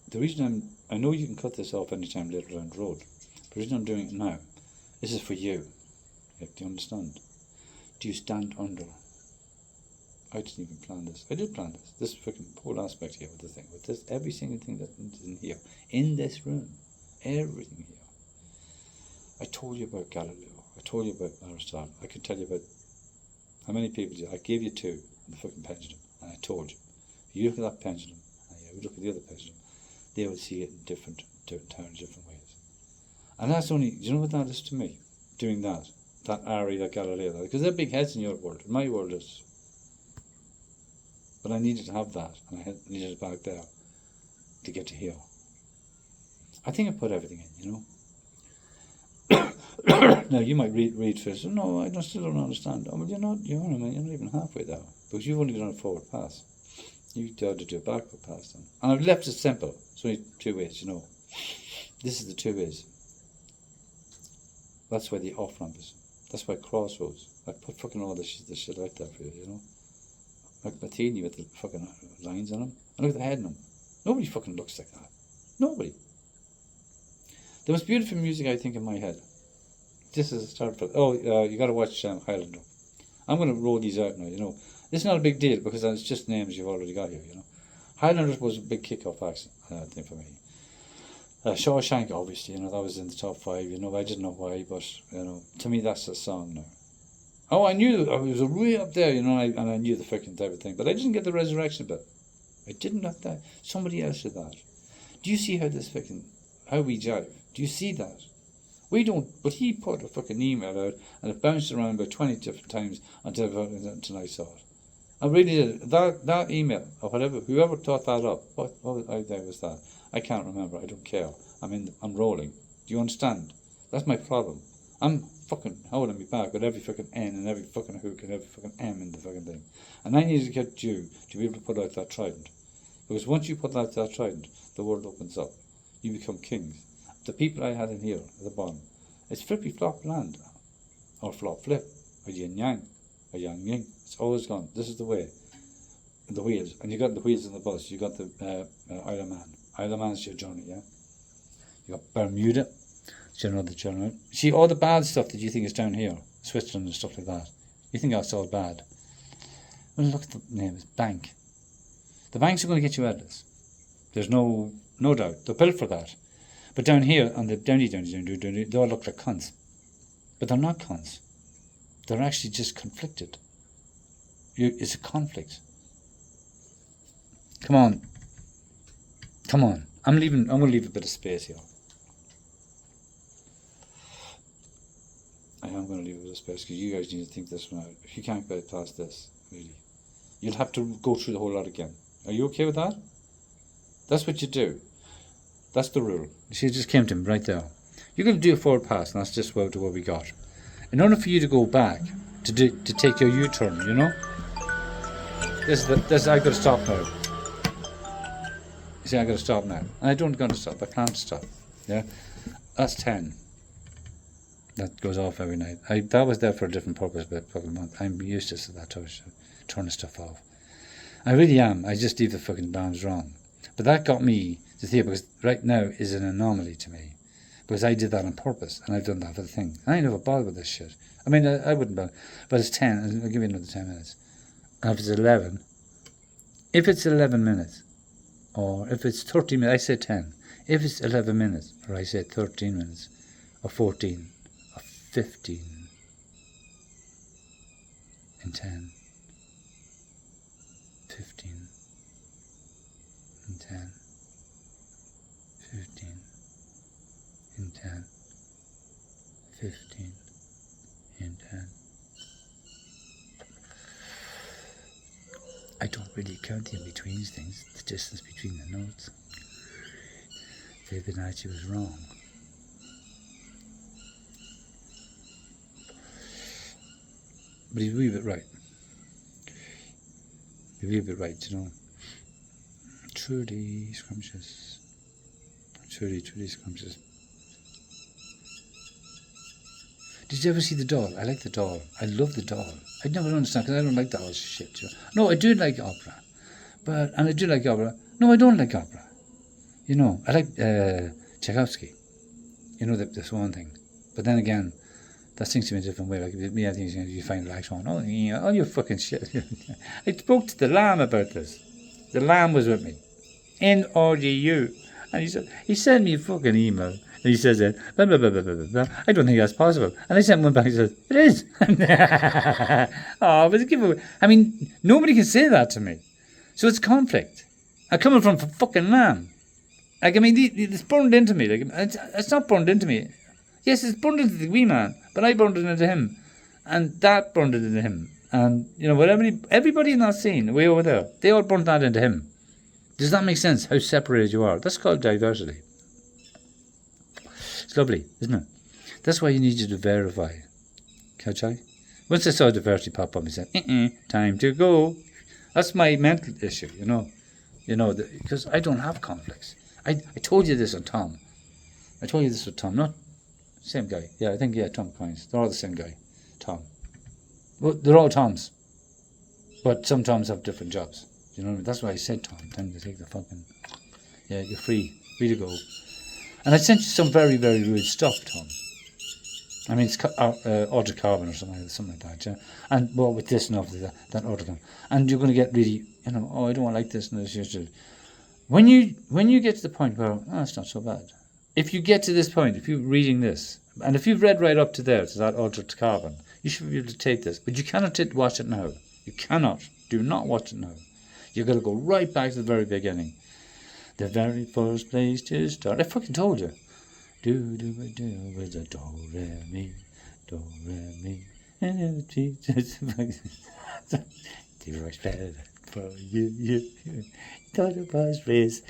The reason I know you can cut this off anytime later down the road, but the reason I'm doing it now, this is for you. Do you understand? Do you stand under? I didn't even plan this. I did plan this. This fucking whole aspect here with the thing, with this, every single thing that is in here, in this room, everything here. I told you about Galileo. I told you about Aristotle. I could tell you about how many people. I gave you 2 in the fucking pendulum, and I told you. If you look at that pendulum, and you look at the other pendulum, they will see it in different ways. And that's only, do you know what that is to me? Doing that Ari, that Galileo, because they're big heads in your world. In my world is. But I needed to have that, and I needed it back there to get to here. I think I put everything in, you know. Now you might read first. No, I still don't understand. Oh, well, you're not even halfway there, because you've only done a forward pass. You had to do a backward pass then. And I've left it simple. It's only 2 ways, you know. This is the 2 ways. That's why the off ramp is. That's why crossroads. I put fucking all this shit out there for you, you know. Like Martini with the fucking lines on them. And look at the head on them. Nobody fucking looks like that. Nobody. The most beautiful music, I think, in my head. This is a start for. Oh, you got to watch Highlander. I'm going to roll these out now, you know. This is not a big deal, because it's just names you've already got here, you know. Highlander was a big kick-off thing for me. Shawshank, obviously, you know, that was in the top 5, you know. I didn't know why, but, you know, to me that's a song now. Oh, I knew it was way up there, you know, and I knew the fucking type of thing, but I didn't get the resurrection bit. I didn't have that. Somebody else did that. Do you see how how we jive? Do you see that? We don't, but he put a fucking email out, and it bounced around about 20 different times until I saw it. I really did. That email, or whatever, whoever thought that up, what idea was that? I can't remember, I don't care. I'm rolling. Do you understand? That's my problem. I'm fucking holding me back with every fucking N and every fucking hook and every fucking M in the fucking thing. And I need to get you to be able to put out that trident. Because once you put out that trident, the world opens up. You become kings. The people I had in here at the bottom, it's flippy flop land. Or flop flip. Or yin yang. Or yang ying. It's always gone. This is the way. The wheels. And you got the wheels in the bus. You got the Isle of Man. Isle of Man's your journey, yeah? You got Bermuda. It's another journey. See, all the bad stuff that you think is down here, Switzerland and stuff like that, you think that's all bad. Well, look at the name. It's bank. The banks are going to get you out of this. There's no doubt. They're built for that. But down here, on the downy, they all look like cunts. But they're not cunts. They're actually just conflicted. It's a conflict. Come on. I'm going to leave a bit of space here. I am going to leave a bit of space, because you guys need to think this one out. If you can't get past this, really, you'll have to go through the whole lot again. Are you okay with that? That's what you do. That's the rule. You see, it just came to him right there. You're going to do a forward pass, and that's just what we got. In order for you to go back, to take your U-turn, you know? I've got to stop now. You see, I've got to stop now. And I don't got to stop. I plan to stop. Yeah? That's 10. That goes off every night. That was there for a different purpose, but fucking month. I'm useless at that type of shit. Turning stuff off. I really am. I just leave the fucking bombs wrong. But that got me to think, because right now is an anomaly to me. Because I did that on purpose, and I've done that for the thing. I ain't never bothered with this shit. I mean, I wouldn't bother. But it's 10, I'll give you another 10 minutes. And if it's 11 minutes, or if it's 30 minutes, I say 10. If it's 11 minutes, or I say 13 minutes, or 14, or 15, and 10, 15, and 10, 15, and 10, 15, and 10. I don't really count the in-between things, the distance between the notes. Fibonacci was wrong. But he's a wee bit right. He's a wee bit right, you know. Trudy scrumptious. Trudy scrumptious. Did you ever see the doll? I like the doll. I love the doll. I never understand because I don't like the whole shit. You know? No, I do like opera. And I do like opera. No, I don't like opera. You know, I like Tchaikovsky. You know, the Swan thing. But then again, that sings to me a different way. Like me, I think you find like Swan. Oh, yeah, all your fucking shit. I spoke to the lamb about this. The lamb was with me. NOooooo. And he sent me a fucking email. And he says, blah, blah, blah, blah, blah, blah. I don't think that's possible. And I sent one back. He says, it is. Oh, but it's a giveaway. I mean, nobody can say that to me. So it's conflict. I'm coming from fucking lamb. Like, I mean, it's burned into me. Like, it's not burned into me. Yes, it's burned into the wee man, but I burned it into him. And that burned it into him. And, you know, everybody in that scene, way over there, they all burned that into him. Does that make sense? How separated you are. That's called diversity. It's lovely, isn't it? That's why you need you to verify. Catch I? Once I saw diversity pop up, I said, time to go. That's my mental issue, you know. You know, because I don't have conflicts. I told you this on Tom. I told you this with Tom, not same guy. Yeah, I think, yeah, Tom Coins. They're all the same guy, Tom. Well, they're all Toms. But some Toms have different jobs. You know what I mean? That's why I said Tom. Time to take the fucking... Yeah, you're free to go. And I sent you some very, very rude stuff, Tom. I mean, it's Audrey Carbon or something like that, yeah? And, well, with this and obviously that Audrey Carbon. And you're going to get really, you know, oh, I don't like this and this. When you get to the point where, oh, it's not so bad. If you get to this point, if you're reading this, and if you've read right up to there, to that Audrey Carbon, you should be able to take this. But you cannot watch it now. You cannot. Do not watch it now. You've got to go right back to the very beginning. The very first place to start. I fucking told you. Do with a do re mi, and it teaches. Do much better for you. You thought it was Riz.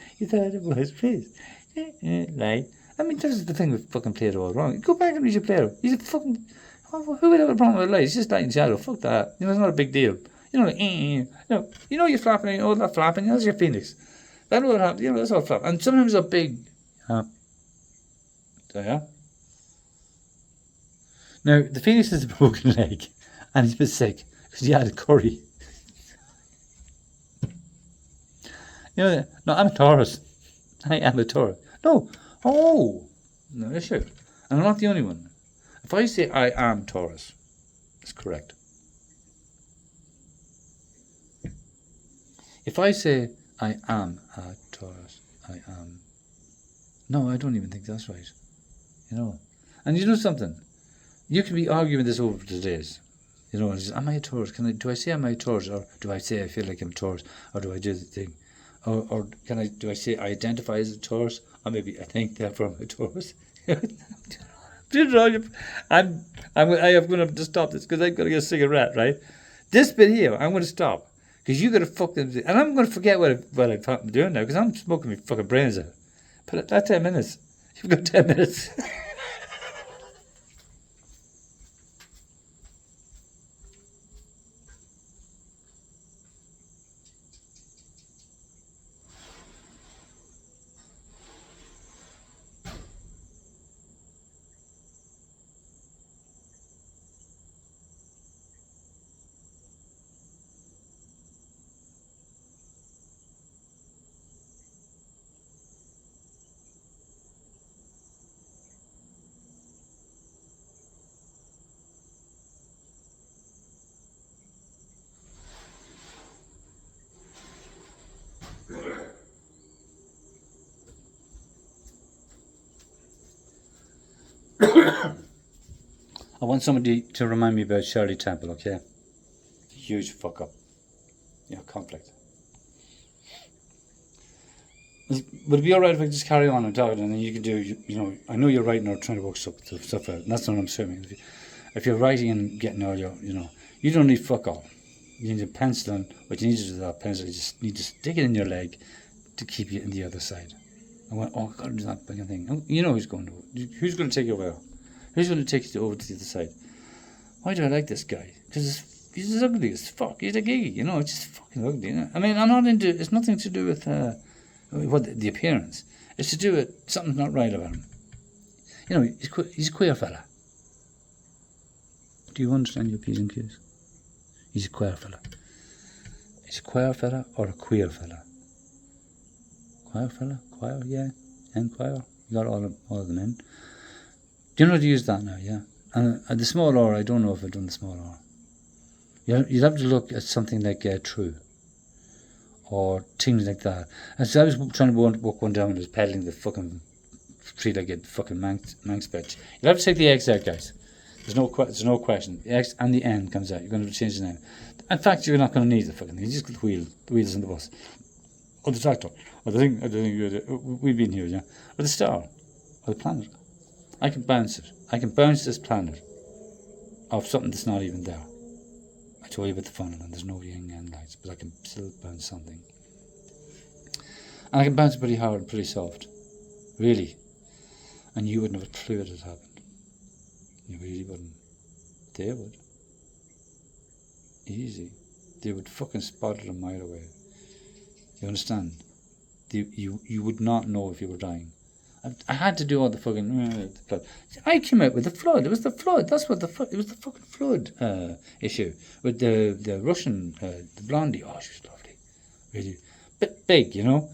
Right? I mean, this is the thing with fucking Plato all wrong. Go back and read your Plato. He's a fucking. Who would have a problem with light? It's just light and shadow. Fuck that. You know, it's not a big deal. You know, you're flapping. Oh, that flapping. That's your phoenix. That's what happens. You know, that's all flap. And sometimes they're big. So, yeah. Now, the phoenix has a broken leg, and he's a bit sick because he had a curry. You know, no, I'm a Taurus. I am a Taurus. No. Oh, no issue. And I'm not the only one. If I say I am Taurus, it's correct. If I say I am a Taurus, I am. No, I don't even think that's right. You know. And you know something? You can be arguing this over the days. You know, am I a Taurus? Do I say am I a Taurus, or do I say I feel like I'm a Taurus, or do I do the thing? Or do I say I identify as a Taurus, or maybe I think therefore I'm a Taurus? I'm going to have to stop this because I've got to get a cigarette, right? This bit here, I'm going to stop because you got to fucking, and I'm going to forget what I'm doing now because I'm smoking my fucking brains out. But that's 10 minutes. You've got 10 minutes. I want somebody to remind me about Shirley Temple, okay? Huge fuck up. Yeah, conflict. Would it be alright if I just carry on and talk and then you can do, you know, I know you're writing or trying to work stuff out, and that's what I'm assuming. If you're writing and getting all your, you know, you don't need fuck all. You need a pencil, and what you need to do with that pencil, you just need to stick it in your leg to keep you in the other side. I went, oh, I've got to do that fucking thing. You know who's going to take you over? Who's going to take you over to the other side? Why do I like this guy? Because he's ugly as fuck. He's a giggy, you know, it's just fucking ugly. You know? I mean, I'm not into, it's nothing to do with the appearance. It's to do with something's not right about him. You know, he's a queer fella. Do you understand your P's and Q's? He's a queer fella. He's a queer fella or a queer fella? Queer fella? Queer, yeah. And queer. You got all of them in. Do you know how to use that now, yeah? And the small R, I don't know if I've done the small R. You'd have to look at something like true. Or things like that. And so I was trying to walk one down and was peddling the fucking three-legged fucking manx bitch. You'll have to take the X out, guys. There's no question. The X and the N comes out. You're going to change the name. In fact, you're not going to need the fucking thing. You just got the wheels on the bus. Or the tractor. Or the thing, we've been here, yeah? Or the star. Or the planet. I can bounce it. I can bounce this planet off something that's not even there. I told you about the funnel and there's no yin and lights, but I can still bounce something. And I can bounce it pretty hard and pretty soft. Really. And you wouldn't have a clue it had happened. You really wouldn't. They would. Easy. They would fucking spot it a mile away. You understand? You would not know if you were dying. I had to do all the fucking flood. I came out with the flood. It was the flood. That's what it was the fucking flood issue with the Russian, the blondie. Oh, she was lovely, really, bit big, you know.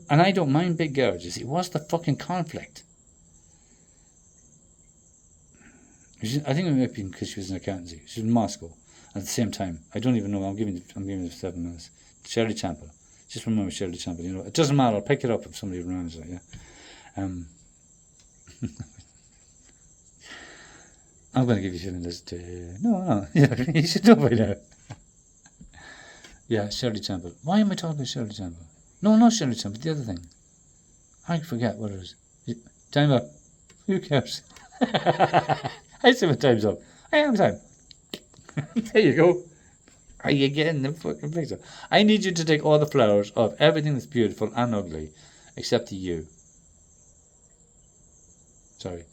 And I don't mind big girls. You see, what's the fucking conflict? I think it might be because she was in accountancy. She was in Moscow at the same time. I don't even know. I'm giving you 7 minutes. Shirley Temple. Just remember Shirley Temple. You know, it doesn't matter. I'll pick it up if somebody remembers it. Yeah. I'm going to give you 7 minutes to. No. Yeah, you should know by now. Yeah, Shirley Temple. Why am I talking about Shirley Temple? No, not Shirley Temple. The other thing. I forget what it is. Time up. Who cares? I say my time's up. I am time. There you go. Are you getting the fucking picture? I need you to take all the flowers of everything that's beautiful and ugly, except the you. Sorry.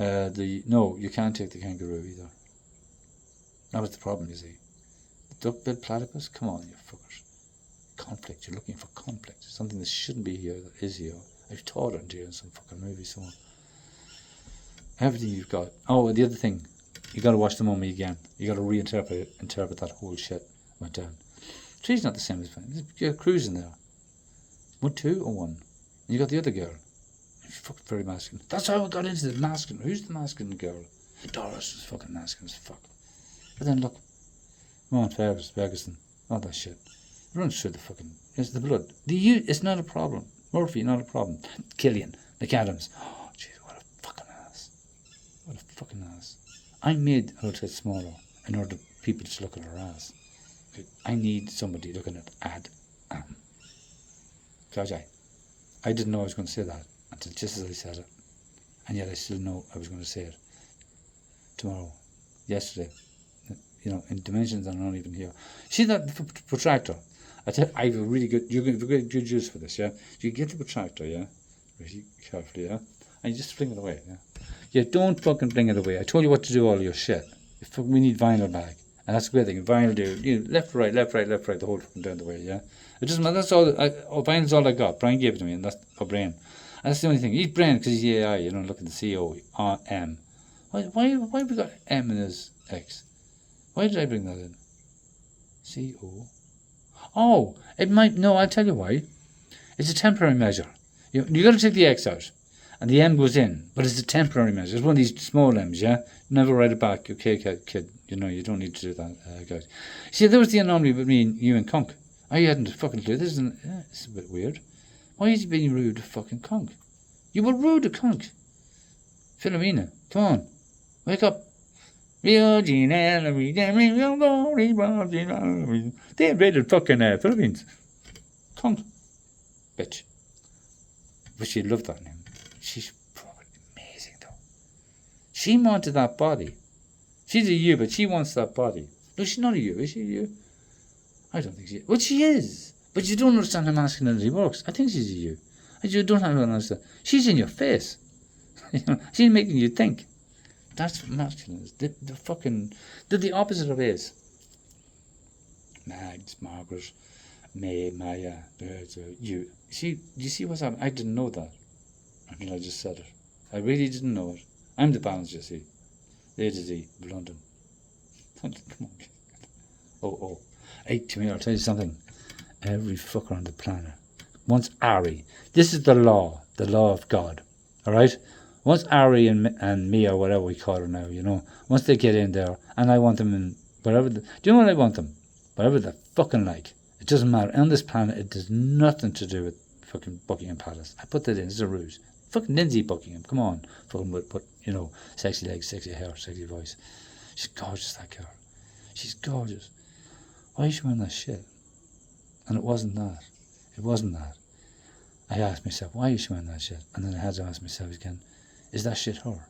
No, you can't take the kangaroo either. That was the problem, you see. The duck-billed platypus? Come on, you fuckers. Conflict. You're looking for conflict. Something that shouldn't be here that is here. I've taught it to you in some fucking movie somewhere. Everything you've got. Oh, the other thing. You got to watch the Mummy again. You got to reinterpret that whole shit went down. She's not the same as you're cruising there. 1, 2, or 1. And you got the other girl. She's fucking very masculine. That's how I got into the masculine. Who's the masculine girl? Doris was fucking masculine as fuck. But then look. Come on, Ferguson. All that shit. It runs through the fucking. It's the blood. It's not a problem. Murphy, not a problem. Killian. McAdams. Oh, jeez, what a fucking ass. What a fucking ass. I made her to smaller in order for people to look at her ass. I need somebody looking at Claudia. I didn't know I was going to say that until just as I said it. And yet I still know I was going to say it. Tomorrow. Yesterday. You know, in dimensions that are not even here. See that protractor? I have a really good, you're going to get good use for this, yeah? You get the protractor, yeah? Really carefully, yeah? And you just fling it away, yeah? Yeah, don't fucking fling it away. I told you what to do all your shit. We need vinyl back. And that's the great thing. Vinyl do, left, right, the whole fucking down the way, yeah? It doesn't matter, that's all, vinyl's all I got. Brian gave it to me, and that's for Brian. And that's the only thing. He's Brian because he's AI, you know, look at the C-O-M. Why have we got M in his X? Why did I bring that in? C-O. Oh, it might, no, I'll tell you why. It's a temporary measure. You got to take the X out. And the M goes in, but it's a temporary measure. It's one of these small M's, yeah? Never write it back, okay, kid. You know, you don't need to do that, guys. See, there was the anomaly between you and Conk. I hadn't a fucking clue. This is a bit weird. Why is he being rude to fucking Conk? You were rude to Conk. Philomena, come on. Wake up. Rio Janeiro, they invaded fucking Philippines. Cunt. Bitch. But she loved that name. She's probably amazing though. She wanted that body. She's a you, but she wants that body. No, she's not a you. Is she a you? I don't think she is. Well, she is. But you don't understand how masculinity works. I think she's a you. You don't have to understand. She's in your face. She's making you think. That's masculine. They're the opposite of is. Mags, Margaret, May, Maya, you. See, you see what's happening? I didn't know that until I just said it. I really didn't know it. I'm the balance, you see. A to Z, London. Come on. Oh. Hey, come here, I'll tell you something. Every fucker on the planet wants Ari. This is the law of God. Alright? Once Ari and me, or whatever we call her now, once they get in there, and I want them in whatever. Do you know what I want them? Whatever they fucking like. It doesn't matter. On this planet, it does nothing to do with fucking Buckingham Palace. I put that in. It's a ruse. Fucking Lindsay Buckingham. Come on. Fucking put sexy legs, sexy hair, sexy voice. She's gorgeous, that girl. She's gorgeous. Why is she wearing that shit? And it wasn't that. It wasn't that. I asked myself, why is she wearing that shit? And then I had to ask myself again, is that shit her?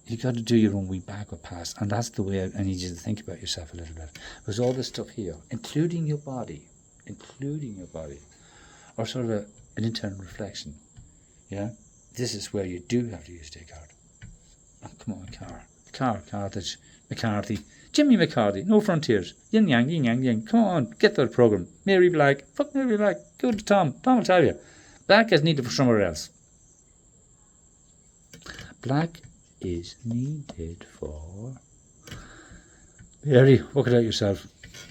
You got to do your own wee backward pass, and that's the way I need you to think about yourself a little bit. Because all this stuff here, including your body, or sort of an internal reflection, yeah? This is where you do have to use Descartes. Oh, come on, Carthage, McCarthy, Jimmy McCarthy, no frontiers, yin yang, come on, get that program. Mary Black, fuck Mary Black, go to Tom will tell you. Black is needed for somewhere else. Black is needed for... Mary, work it out yourself.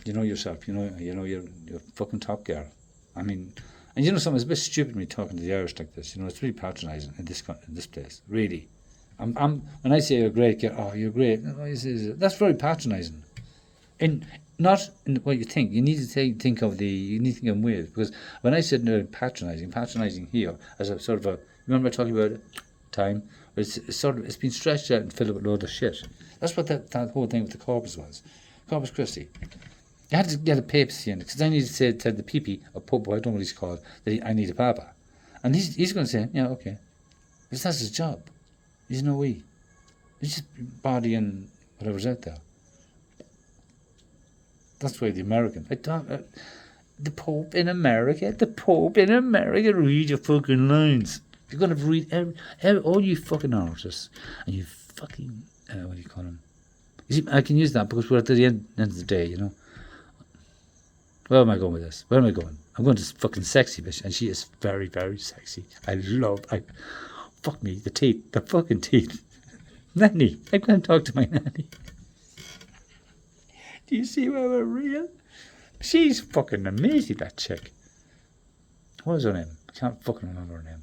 You know yourself, you're fucking top girl. I mean, and you know something, it's a bit stupid me talking to the Irish like this, it's really patronising in this place, really. When I say you're great, you're great. That's very patronising. Not in what you think. You need to think of I'm weird. Because when I said no, patronising here as a sort of a, remember talking about time? It's been stretched out and filled up with a load of shit. That's what that whole thing with the corpus was. Corpus Christi. You had to get a papacy in it, because I need to tell the PP, or Pope, I don't know what he's called, that I need a papa. And he's going to say, yeah, okay. Because that's his job. He's no we. He's just bodying whatever's out there. That's why the American. The Pope in America, read your fucking lines. You're going to read all you fucking artists, and you fucking, what do you call them? You see, I can use that because we're at the end of the day, Where am I going with this? Where am I going? I'm going to fucking sexy bitch, and she is very, very sexy. Fuck me, the fucking teeth. Nanny, I'm going to talk to my nanny. Do you see where we're real? She's fucking amazing, that chick. What was her name? I can't fucking remember her name.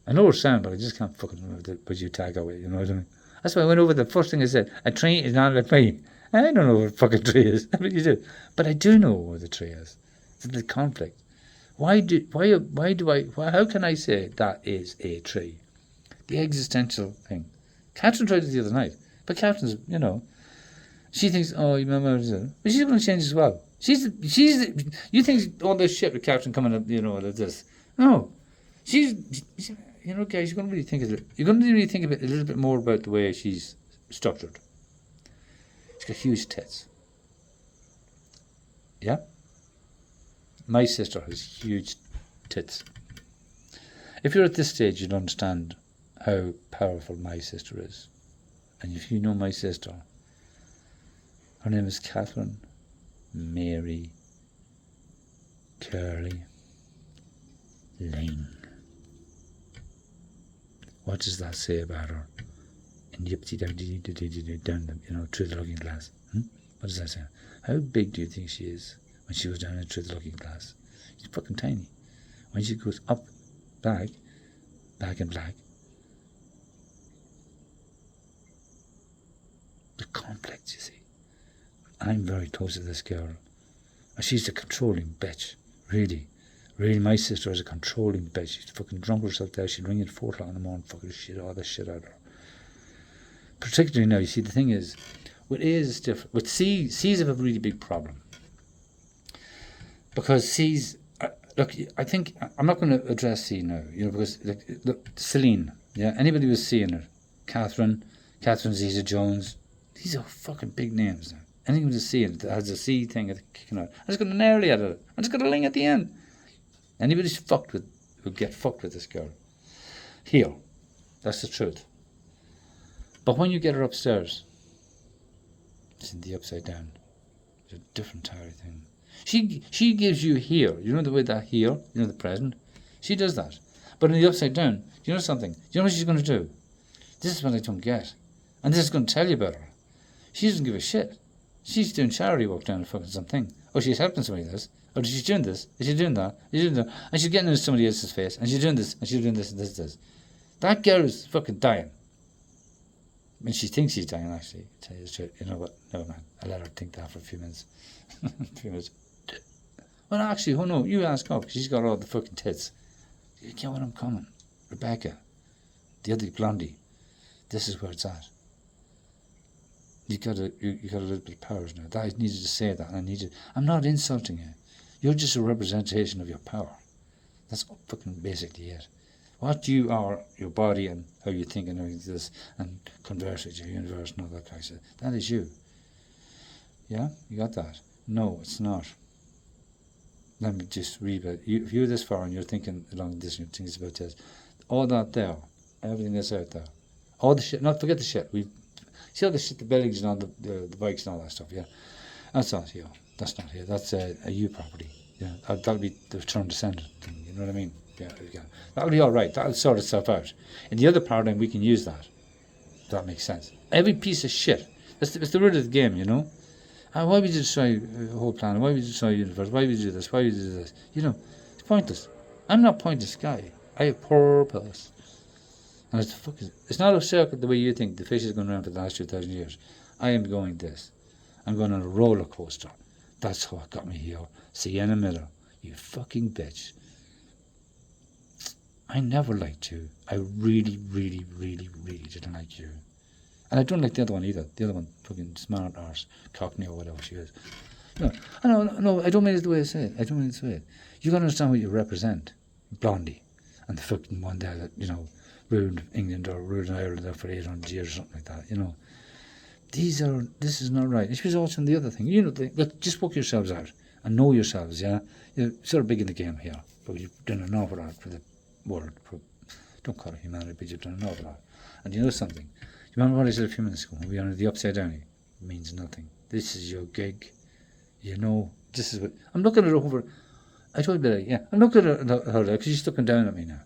I know her sound, but I just can't fucking remember what you tag away, you know what I mean? That's why I went over the first thing I said. A tree is not a tree. I don't know what a fucking tree is. I mean, you do. But I do know what the tree is. It's the conflict. How can I say that is a tree? The existential thing. Catherine tried it the other night. But Catherine's, she thinks, oh, you remember, but she's going to change as well. You think all this shit with Catherine coming up, like this. No. Guys, you're going to really think of it. You're going to really think of it a little bit more about the way she's structured. She's got huge tits. Yeah? My sister has huge tits. If you're at this stage, you'll understand how powerful my sister is. And if you know my sister, her name is Catherine Mary Curly Lane. What does that say about her? And down through the looking glass. What does that say? How big do you think she is when she goes down and through the looking glass? She's fucking tiny. When she goes up, back and black. The conflict, you see. I'm very close to this girl. She's a controlling bitch, really. Really, my sister has a controlling bitch. She's fucking drunk herself there. She'd ring at 4 o'clock in the morning, fucking shit, all the shit out of her. Particularly now, you see, the thing is, with A is different. With C's have a really big problem. Because C's, look, I think, I'm not going to address C now, because, look, Celine, yeah, anybody was seeing her. Catherine Zeta-Jones, these are fucking big names now. Anything with a C in it that has a C thing kicking out. I'm just going to narrowly at it. I'm just going to ling at the end. Anybody's fucked with, will get fucked with this girl. Here. That's the truth. But when you get her upstairs, it's in the upside down. It's a different entirely thing. She gives you here. You know the way that here, the present? She does that. But in the upside down, you know something? You know what she's going to do? This is what I don't get. And this is going to tell you about her. She doesn't give a shit. She's doing charity work down at fucking something. Or she's helping somebody this. Or she's doing this. And she's doing that. And she's doing that. And she's getting into somebody else's face. And she's doing this. And she's doing this and this. That girl is fucking dying. I mean, she thinks she's dying, actually. Tell you the truth. You know what? Never mind. I let her think that for a few minutes. Well, actually, oh no, you ask her, because she's got all the fucking tits. You get what I'm coming. Rebecca. The other blondie. This is where it's at. You got a little bit of powers now. I needed to say that, and I'm not insulting you. You're just a representation of your power. That's fucking basically it. What you are, your body and how you think and everything this, and converse with your universe and all that kind of stuff. That is you. Yeah? You got that? No, it's not. Let me just read it. If you're this far and you're thinking along this and you're thinking about this, all that there, everything that's out there, all the shit, not forget the shit. See all the shit, the buildings and all the bikes and all that stuff, yeah? That's not here. That's not here. That's a you property. Yeah, that'll be the return descendant thing, you know what I mean? Yeah, that'll be all right. That'll sort itself out. In the other paradigm, we can use that. If that makes sense. Every piece of shit. It's the root of the game, you know? Why would you destroy the whole planet? Why would you destroy the universe? Why would you do this? Why would you do this? It's pointless. I'm not pointless guy. I have purpose. And it's not a circle the way you think. The fish is going around for the last 2,000 years. I am going this. I'm going on a roller coaster. That's what got me here. Sienna Miller, you fucking bitch. I never liked you. I really, really, really, really didn't like you. And I don't like the other one either. The other one, fucking smart arse, cockney or whatever she is. No, I don't mean it the way I say it. I don't mean it the way. You got to understand what you represent. Blondie. And the fucking one there that, ruined England or ruined Ireland there for 800 years or something like that, This is not right. And she was also in the other thing. Just work yourselves out and know yourselves, yeah? You're sort of big in the game here, but you've done an awful lot for the world. Don't call it humanity, but you've done an awful lot. And you know something? You remember what I said a few minutes ago? We are in the upside down. It means nothing. This is your gig. This is what... I'm looking at her over... I told you that, yeah. I'm looking at her because she's looking down at me now.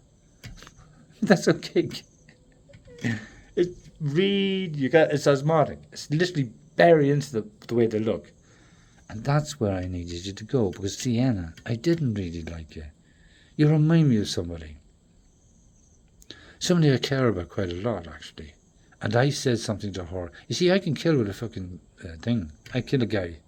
That's a gig. It's osmotic. It's literally buried into the way they look. And that's where I needed you to go. Because, Sienna, I didn't really like you. You remind me of somebody. Somebody I care about quite a lot, actually. And I said something to her. You see, I can kill with a fucking thing. I kill a guy.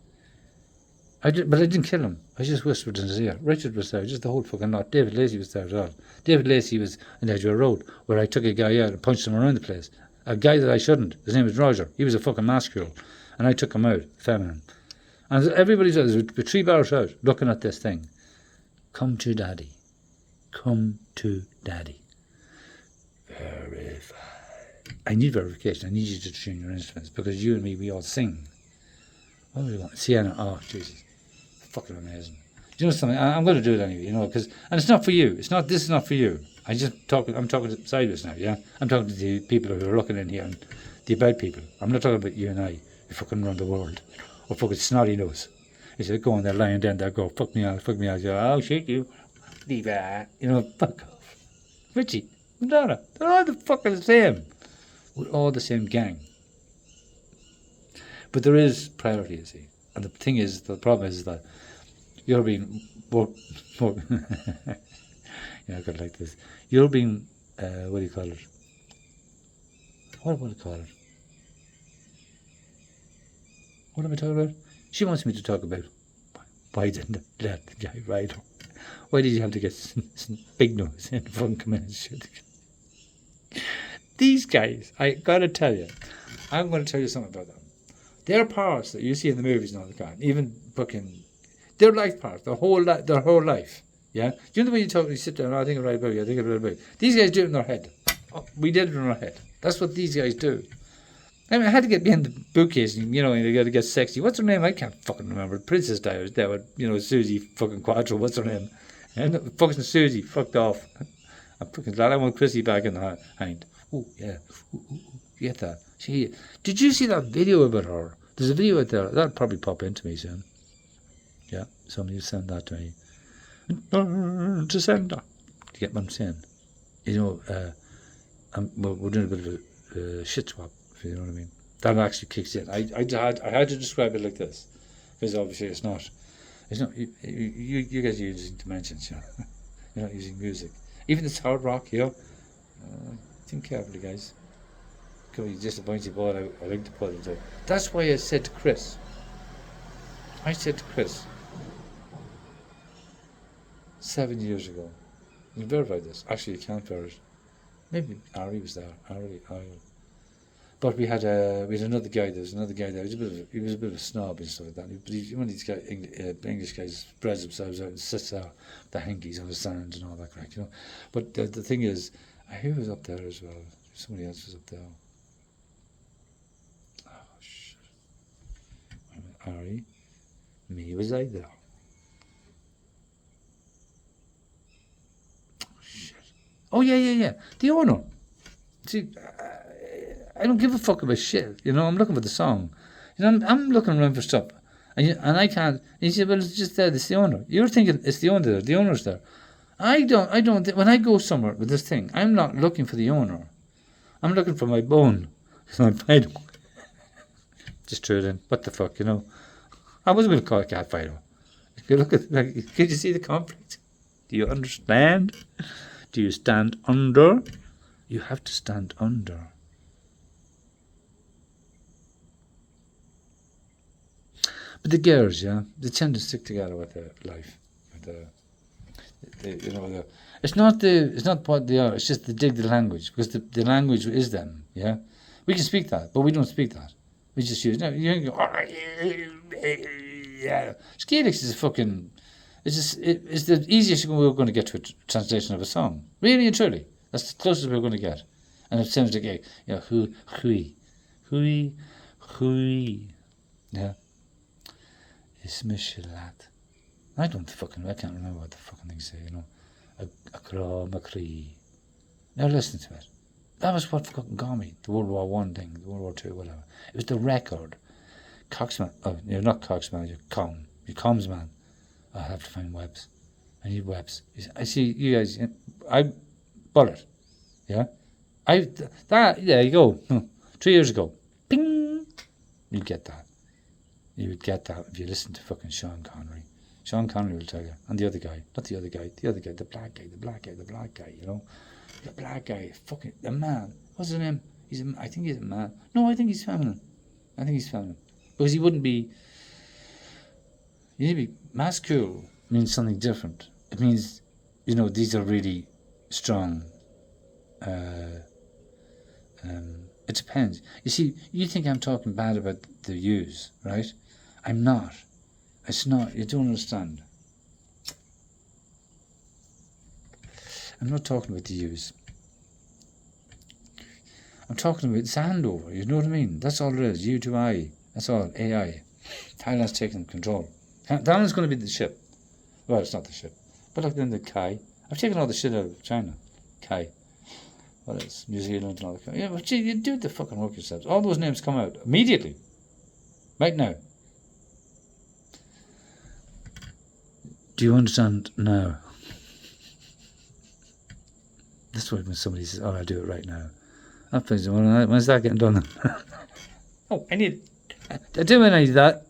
But I didn't kill him. I just whispered in his ear. Richard was there, just the whole fucking lot. David Lacey was there as well. David Lacey was in Edgware Road, where I took a guy out and punched him around the place. A guy that I shouldn't. His name was Roger. He was a fucking masculine. And I took him out, feminine. And everybody's out, we're 3 bars out, looking at this thing. Come to Daddy. Come to Daddy. Verify. I need verification. I need you to tune your instruments because you and me, we all sing. What do we want? Sienna. Oh, Jesus. Fucking amazing. Do you know something? I'm going to do it anyway, and it's not for you. This is not for you. I'm talking sideways now, yeah? I'm talking to the people who are looking in here and the about people. I'm not talking about you and I who fucking run the world. Or fucking snotty nose. He said, go on there, lying down there, go, fuck me out. I'll shake you. Leave it. Fuck off. Richie, Madonna, they're all the fucking the same. We're all the same gang. But there is priority, you see. And the problem is that you're being more I got like this. You're being, what do you call it? What do I call it? What am I talking about? She wants me to talk about why didn't let the guy ride her. Why did you have to get big nose and fucking come in and shit? These guys, I gotta tell you, I'm gonna tell you something about them. Their parts that you see in the movies and all the kind, even fucking, their life parts, their whole life. Yeah, do you know the way you sit down? I think I'm right about you. I think I'm right about you. These guys do it in their head. Oh, we did it in our head. That's what these guys do. I mean, I had to get behind the bookcase, and you got to get sexy. What's her name? I can't fucking remember. Princess Diaries. There with Susie fucking Quattro. What's her name? And fucking Susie fucked off. I'm fucking glad I want Chrissy back in the hind. Oh yeah, you get that? Did you see that video about her? There's a video out there that'll probably pop into me soon. Yeah, somebody send that to me. To send that. To get what I'm saying. We're doing a bit of a shit swap, if you know what I mean. That actually kicks in. I had to describe it like this, because obviously it's not. You guys are using dimensions, You're not using music. Even this hard rock, think carefully, guys. Could be just a pointy ball I like to put into. That's why I said to Chris. "7 years ago, you can verify this. Actually, you can't verify it. Maybe Ari was there. Ari. But we had another guy. There was another guy there. He was a bit of a snob and stuff like that. But one of these guys, English guys, spreads themselves out and sits there, the hankies on the sand and all that crack, But the thing is, who was up there as well? Somebody else was up there. Oh shit! Ari, me, was I there? Oh yeah. The owner. See, I don't give a fuck about shit. I'm looking for the song. I'm looking around for stuff, and I can't. And you say, well, it's just there. It's the owner. You're thinking it's the owner there. The owner's there. I don't. When I go somewhere with this thing, I'm not looking for the owner. I'm looking for my bone. I don't. Just threw it in. What the fuck, I wasn't going to call it cat fighter. Could you see the conflict? Do you understand? Do you stand under? You have to stand under. But the girls, they tend to stick together with their life. It's not what they are. It's just they dig the language, because the language is them. Yeah, we can speak that, but we don't speak that. We just use. You go. Yeah, Skeelix is a fucking. It's the easiest we're going to get to a translation of a song. Really and truly, that's the closest we're going to get. And it sounds like hui. Yeah. Ismishilat. I can't remember what the fucking thing say, Macri. Now listen to it. That was what fucking got me. The World War I thing, the World War II, whatever. It was the record. Coxman. Oh, you're not Coxman, you're Com. You're Comms man. I have to find webs. I need webs. I see you guys. I bullet. Yeah. There you go. 3 years ago. Ping. You get that. You would get that if you listen to fucking Sean Connery. Sean Connery will tell you. And the other guy. Not the other guy. The other guy. The black guy. The black guy. The black guy. Fucking the man. What's his name? I think he's a man. No, I think he's feminine. Because he wouldn't be. You need to be masculine. Means something different. It means, these are really strong. It depends. You see, you think I'm talking bad about the yous, right? I'm not. It's not. You don't understand. I'm not talking about the yous. I'm talking about Sandover. You know what I mean? That's all it is. U to I. That's all. AI. Thailand's taking control. Thailand's going to be the ship. Well, it's not the ship. But look, then the Kai. I've taken all the shit out of China. Kai. What else? New Zealand and all that. Yeah, but gee, you do the fucking work yourselves. All those names come out immediately. Right now. Do you understand now? That's why when somebody says, I'll do it right now. When's that getting done? I need that.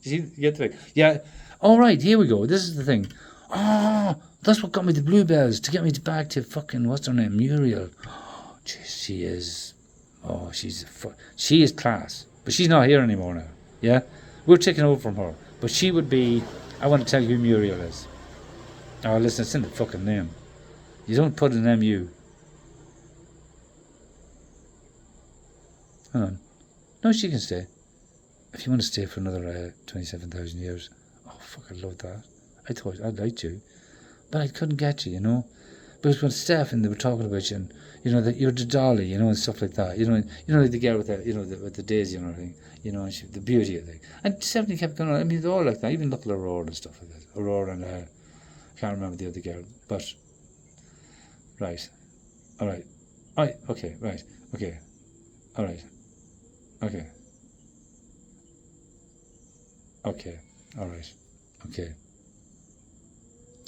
You get the thing? Yeah. All right, here we go. This is the thing. That's what got me the bluebells, to get me back to fucking, what's her name, Muriel. She is class. But she's not here anymore now. Yeah? We're taking over from her. But she would be I want to tell you who Muriel is. Oh, listen, it's in the fucking name. You don't put an MU. Hang on. No, she can stay. If you want to stay for another 27,000 years. Oh, fuck, I love that. I thought I'd like you. But I couldn't get you, you know. Because when Steph and they were talking about you, and you know that you're the dolly, you know, and stuff like that. You know, like the girl with the, you know, with the daisy and everything. You know, and the beauty of it. And Stephanie kept going on. I mean, they're all like that. Even look at Aurora and stuff like that. Aurora and I can't remember the other girl, but right, all right, okay, right, okay, all right, okay, okay, all right, okay.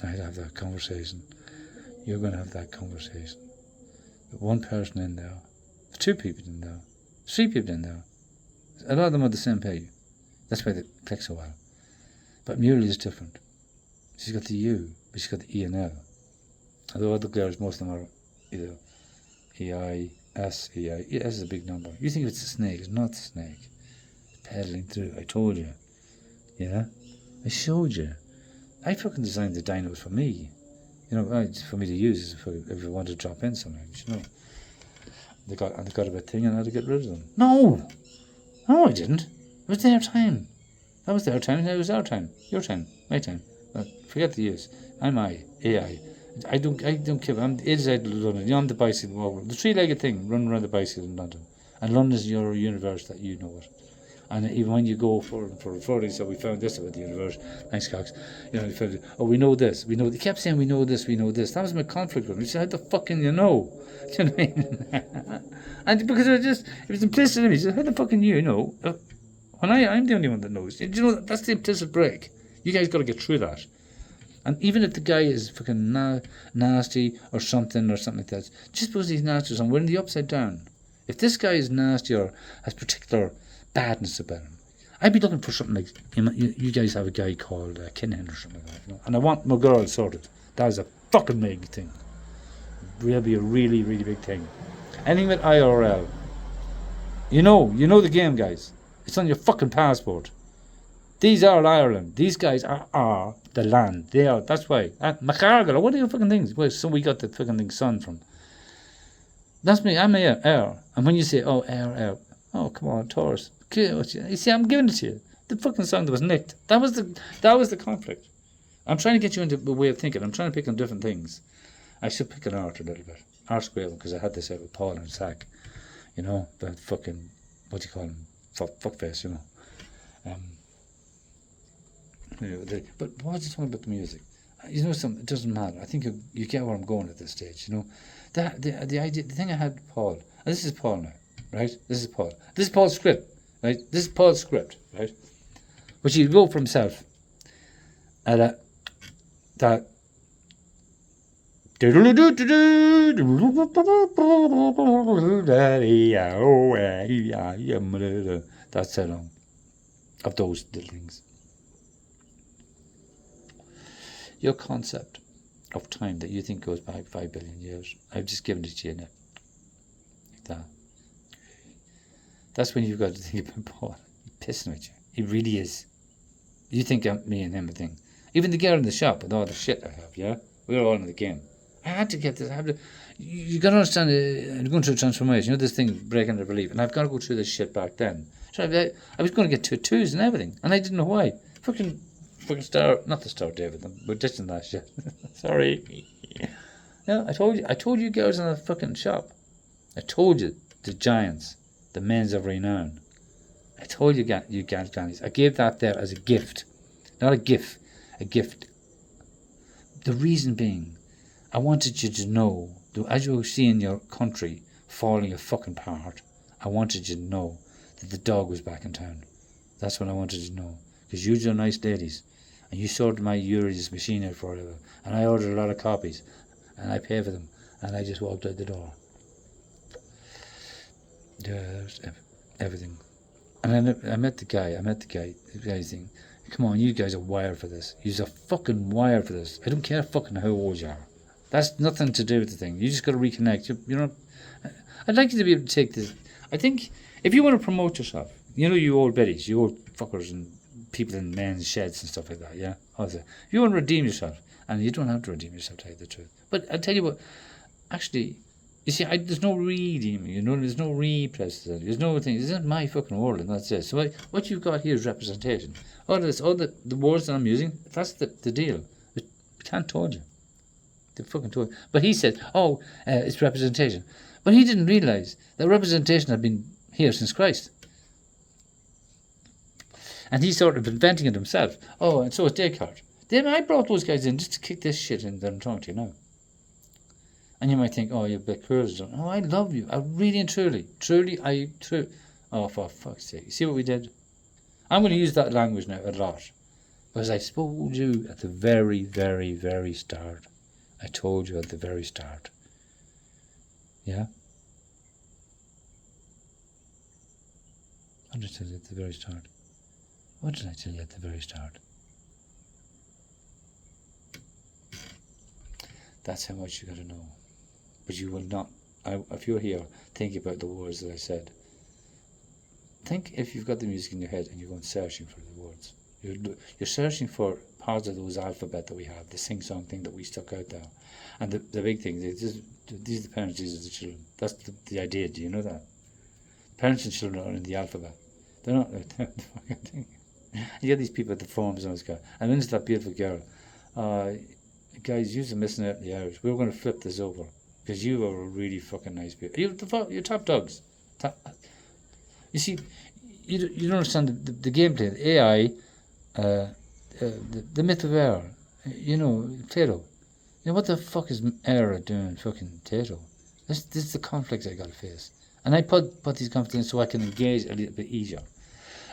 I'd have that conversation. You're going to have that conversation. With one person in there, two people in there, three people in there. A lot of them are the same pay. That's why they click so well. But Muriel is different. She's got the U, but she's got the E and L. Although other girls, most of them are either EI, S, EI. S is a big number. You think it's a snake, it's not a snake. It's pedaling through. I told you. Yeah? I showed you. I fucking designed the dynos for me. You know, for me to use if I want to drop in sometimes, you know. They got a bit thing and I had to get rid of them. No! No, I didn't. It was their time. That was their time, and it was our time. Your time. My time. Forget the use. I'm AI. I don't care. I'm the inside of London. You're on the bicycle over. The three-legged thing, running around the bicycle in London. And London's your universe that you know it. And even when you go for referring, so we found this about the universe. Thanks, Cox. You know, we found, we know this. We know. They kept saying we know this. We know this. That was my conflict with them. He said, how the fuck can you know? Do you know what I mean? And because it was implicit in me. He said, how the fuck can you know? When I'm the only one that knows. Do you know, that's the implicit break. You guys got to get through that. And even if the guy is fucking nasty or something like that, just because he's nasty or something, we're in the upside down. If this guy is nasty or has particular badness about him, I'd be looking for something like, you guys have a guy called Kinhen or something like that, you know? And I want my girl sorted. That is a fucking big thing. Will be a really, really big thing. Anything with IRL. You know the game, guys. It's on your fucking passport. These are Ireland. These guys are the land. They are. That's why. McCargill, what are your fucking things? Well, so we got the fucking thing son from. That's me. I'm air. And when you say, air. Oh, come on, Taurus. You see, I'm giving it to you. The fucking song that was nicked. That was the conflict. I'm trying to get you into a way of thinking. I'm trying to pick on different things. I should pick on art a little bit. Art square, because I had this out with Paul and Zach. You know, the fucking, what do you call him? Fuckface, you know. But what was I talking about the music? You know something, it doesn't matter. I think you get where I'm going at this stage, you know. The idea, the thing I had with Paul, and this is Paul now, right? This is Paul. This is Paul's script, right? This is Paul's script, right? Which he wrote for himself. And that that's so long of those little things. Your concept of time that you think goes back 5 billion years, I've just given it to you now. Like that. That's when you've got to think about Paul. He's pissing at you. He really is. You think me and him a thing. Even the girl in the shop with all the shit I have, yeah? We're all in the game. I had to get this. You got to understand, I'm going through a transformation. You know this thing, breaking the belief. And I've got to go through this shit back then. So I was going to get 2 twos and everything. And I didn't know why. Fucking Star, not the Star David. We're ditching that shit. Sorry. No, I told you girls in the fucking shop. I told you, the giants, the men's of renown. I told you guys. I gave that there as a gift. Not a gift. A gift. The reason being, I wanted you to know, that as you were seeing your country falling fucking apart, I wanted you to know that the dog was back in town. That's what I wanted you to know. Because you're nice ladies. And you sorted my Uri's machine out for it. And I ordered a lot of copies. And I paid for them. And I just walked out the door. There's everything. And then I met the guy. The guy's thing. Come on, you guys are wired for this. You're fucking wired for this. I don't care fucking how old you are. That's nothing to do with the thing. You just got to reconnect. You know, I'd like you to be able to take this. I think if you want to promote yourself, you know, you old biddies, you old fuckers and people in men's sheds and stuff like that, yeah? Also, if you want to redeem yourself, and you don't have to redeem yourself, to tell you the truth. But I tell you what, actually, you see, there's no redeeming, you know, there's no representation, there's no thing, this isn't my fucking world, and that's it. So what you've got here is representation. All the words that I'm using, that's the deal. We can't told you. They fucking told you. But he said, it's representation. But he didn't realise that representation had been here since Christ. And he's sort of inventing it himself. Oh, and so is Descartes. I brought those guys in just to kick this shit in that I'm talking to you now. And you might think, oh, you're a bit cruel. Oh, I love you. I really and truly. Oh, for fuck's sake. You see what we did? I'm going to use that language now a lot. Because I told you at the very, very, very start. I told you at the very start. Yeah? What did I tell you at the very start? What did I tell you at the very start? That's how much you got to know. But you will not, if you're here, think about the words that I said. Think if you've got the music in your head and you're going searching for the words. You're searching for parts of those alphabet that we have, the sing-song thing that we stuck out there. And the big thing, these are the parents, these are the children. That's the idea, do you know that? Parents and children are in the alphabet. They're not, the fucking thing. You get these people at the forums and this guy. And then there's that beautiful girl. Guys, you're missing out in the Irish. We're going to flip this over. Because you are a really fucking nice people. You're top dogs. You see, you don't understand the gameplay. The AI, the myth of error. You know, Plato. You know, what the fuck is error doing fucking Plato? This is the conflicts I got to face. And I put these conflicts in so I can engage a little bit easier.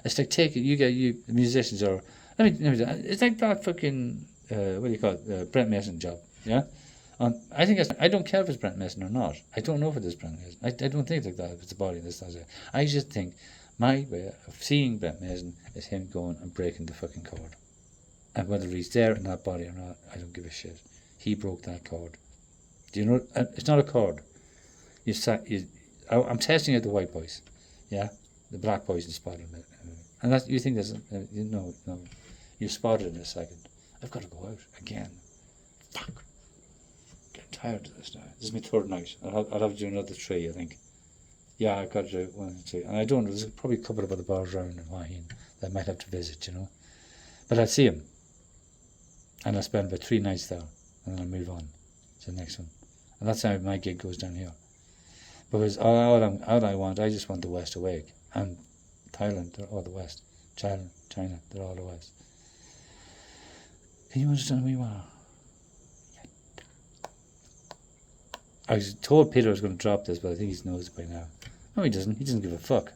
It's like you musicians are, let me it's like that fucking, what do you call it, Brent Mason job, yeah? I don't care if it's Brent Mason or not. I don't know if it is Brent Mason. I don't think like that, if it's a body, this, that. I just think my way of seeing Brent Mason is him going and breaking the fucking chord. And whether he's there in that body or not, I don't give a shit. He broke that chord. Do you know, it's not a chord. I'm testing out the white boys, yeah? The black boys and spotted it. And that, you think there's, no, you spotted it in a second. I've got to go out again. Fuck. Getting tired of this now. This is my third night. I'll have to do another 3, I think. Yeah, I've got to do 1 and 2. And I don't know, there's probably a couple of other bars around in Wahine that I might have to visit, you know. But I'll see him. And I'll spend about 3 nights there. And then I'll move on to the next one. And that's how my gig goes down here. Because all I want, I just want the West awake. And Thailand, they're all the West. China, they're all the West. Can you understand who you are? I was told Peter was going to drop this, but I think he knows it by now. No, he doesn't. He doesn't give a fuck.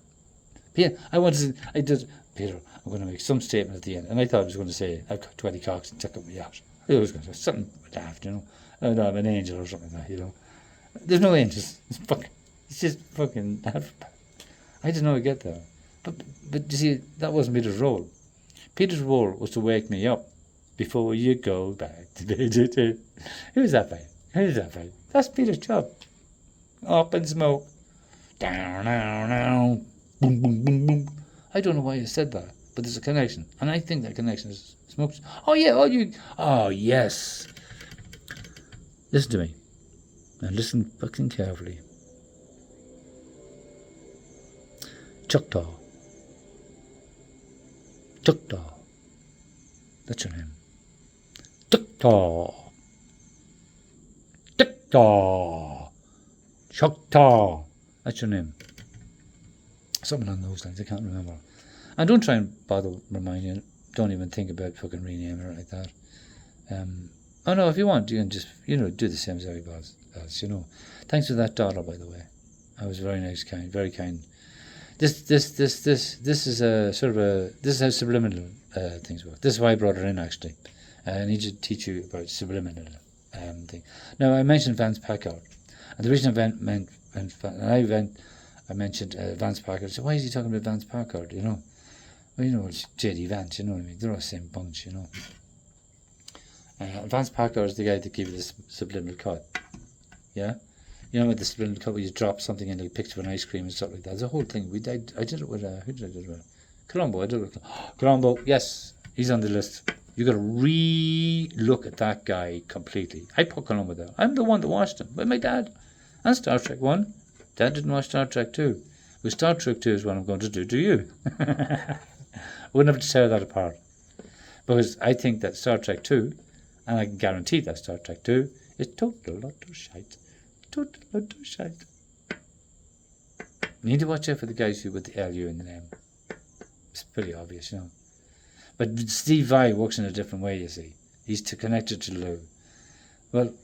Peter, Peter, I'm going to make some statement at the end. And I thought I was going to say, I've got 20 cocks and took up my yacht. I was going to say something daft, you know. I don't have an angel or something like that, you know. There's no angels. It's just fucking alphabet. I didn't know I'd get there. But you see, that wasn't Peter's role. Peter's role was to wake me up before you go back to bed. Who's that by? Who's that by? That's Peter's job. Up in smoke. Down, down, down. Boom, boom, boom, boom. I don't know why you said that, but there's a connection. And I think that connection is smoke. Oh, yeah. Oh, yes. Listen to me. And listen fucking carefully. Choctaw. That's your name. Choctaw. That's your name. Something along those lines. I can't remember. And don't try and bother reminding you. Don't even think about fucking renaming it like that. Oh no, if you want, you can just, do the same as everybody else, Thanks for that $1, by the way. I was very nice, very kind. This is a sort of this is how subliminal things work. This is why I brought her in, actually. I need to teach you about subliminal thing. Now, I mentioned Vance Packard, and the reason I mentioned Vance Packard. So why is he talking about Vance Packard? Well, it's J.D. Vance. You know what I mean? They're all the same bunch. Vance Packard is the guy that gave you this subliminal cut. Yeah. With the subliminal cut where you drop something in, like a picture of an ice cream and stuff like that. There's a whole thing. I did it with, who did I do it with? Columbo, I do. Columbo, yes, he's on the list. You got to re-look at that guy completely. I put Columbo there. I'm the one that watched him with my dad. And Star Trek 1. Dad didn't watch Star Trek 2. But Star Trek 2 is what I'm going to do. Do you? Wouldn't have to tear that apart. Because I think that Star Trek 2, and I can guarantee that Star Trek 2, is total utter shite. Total utter shite. You need to watch out for the guys who with the LU in the name. It's pretty obvious, you know. But Steve Vai works in a different way, you see. He's connected to Lou. Well,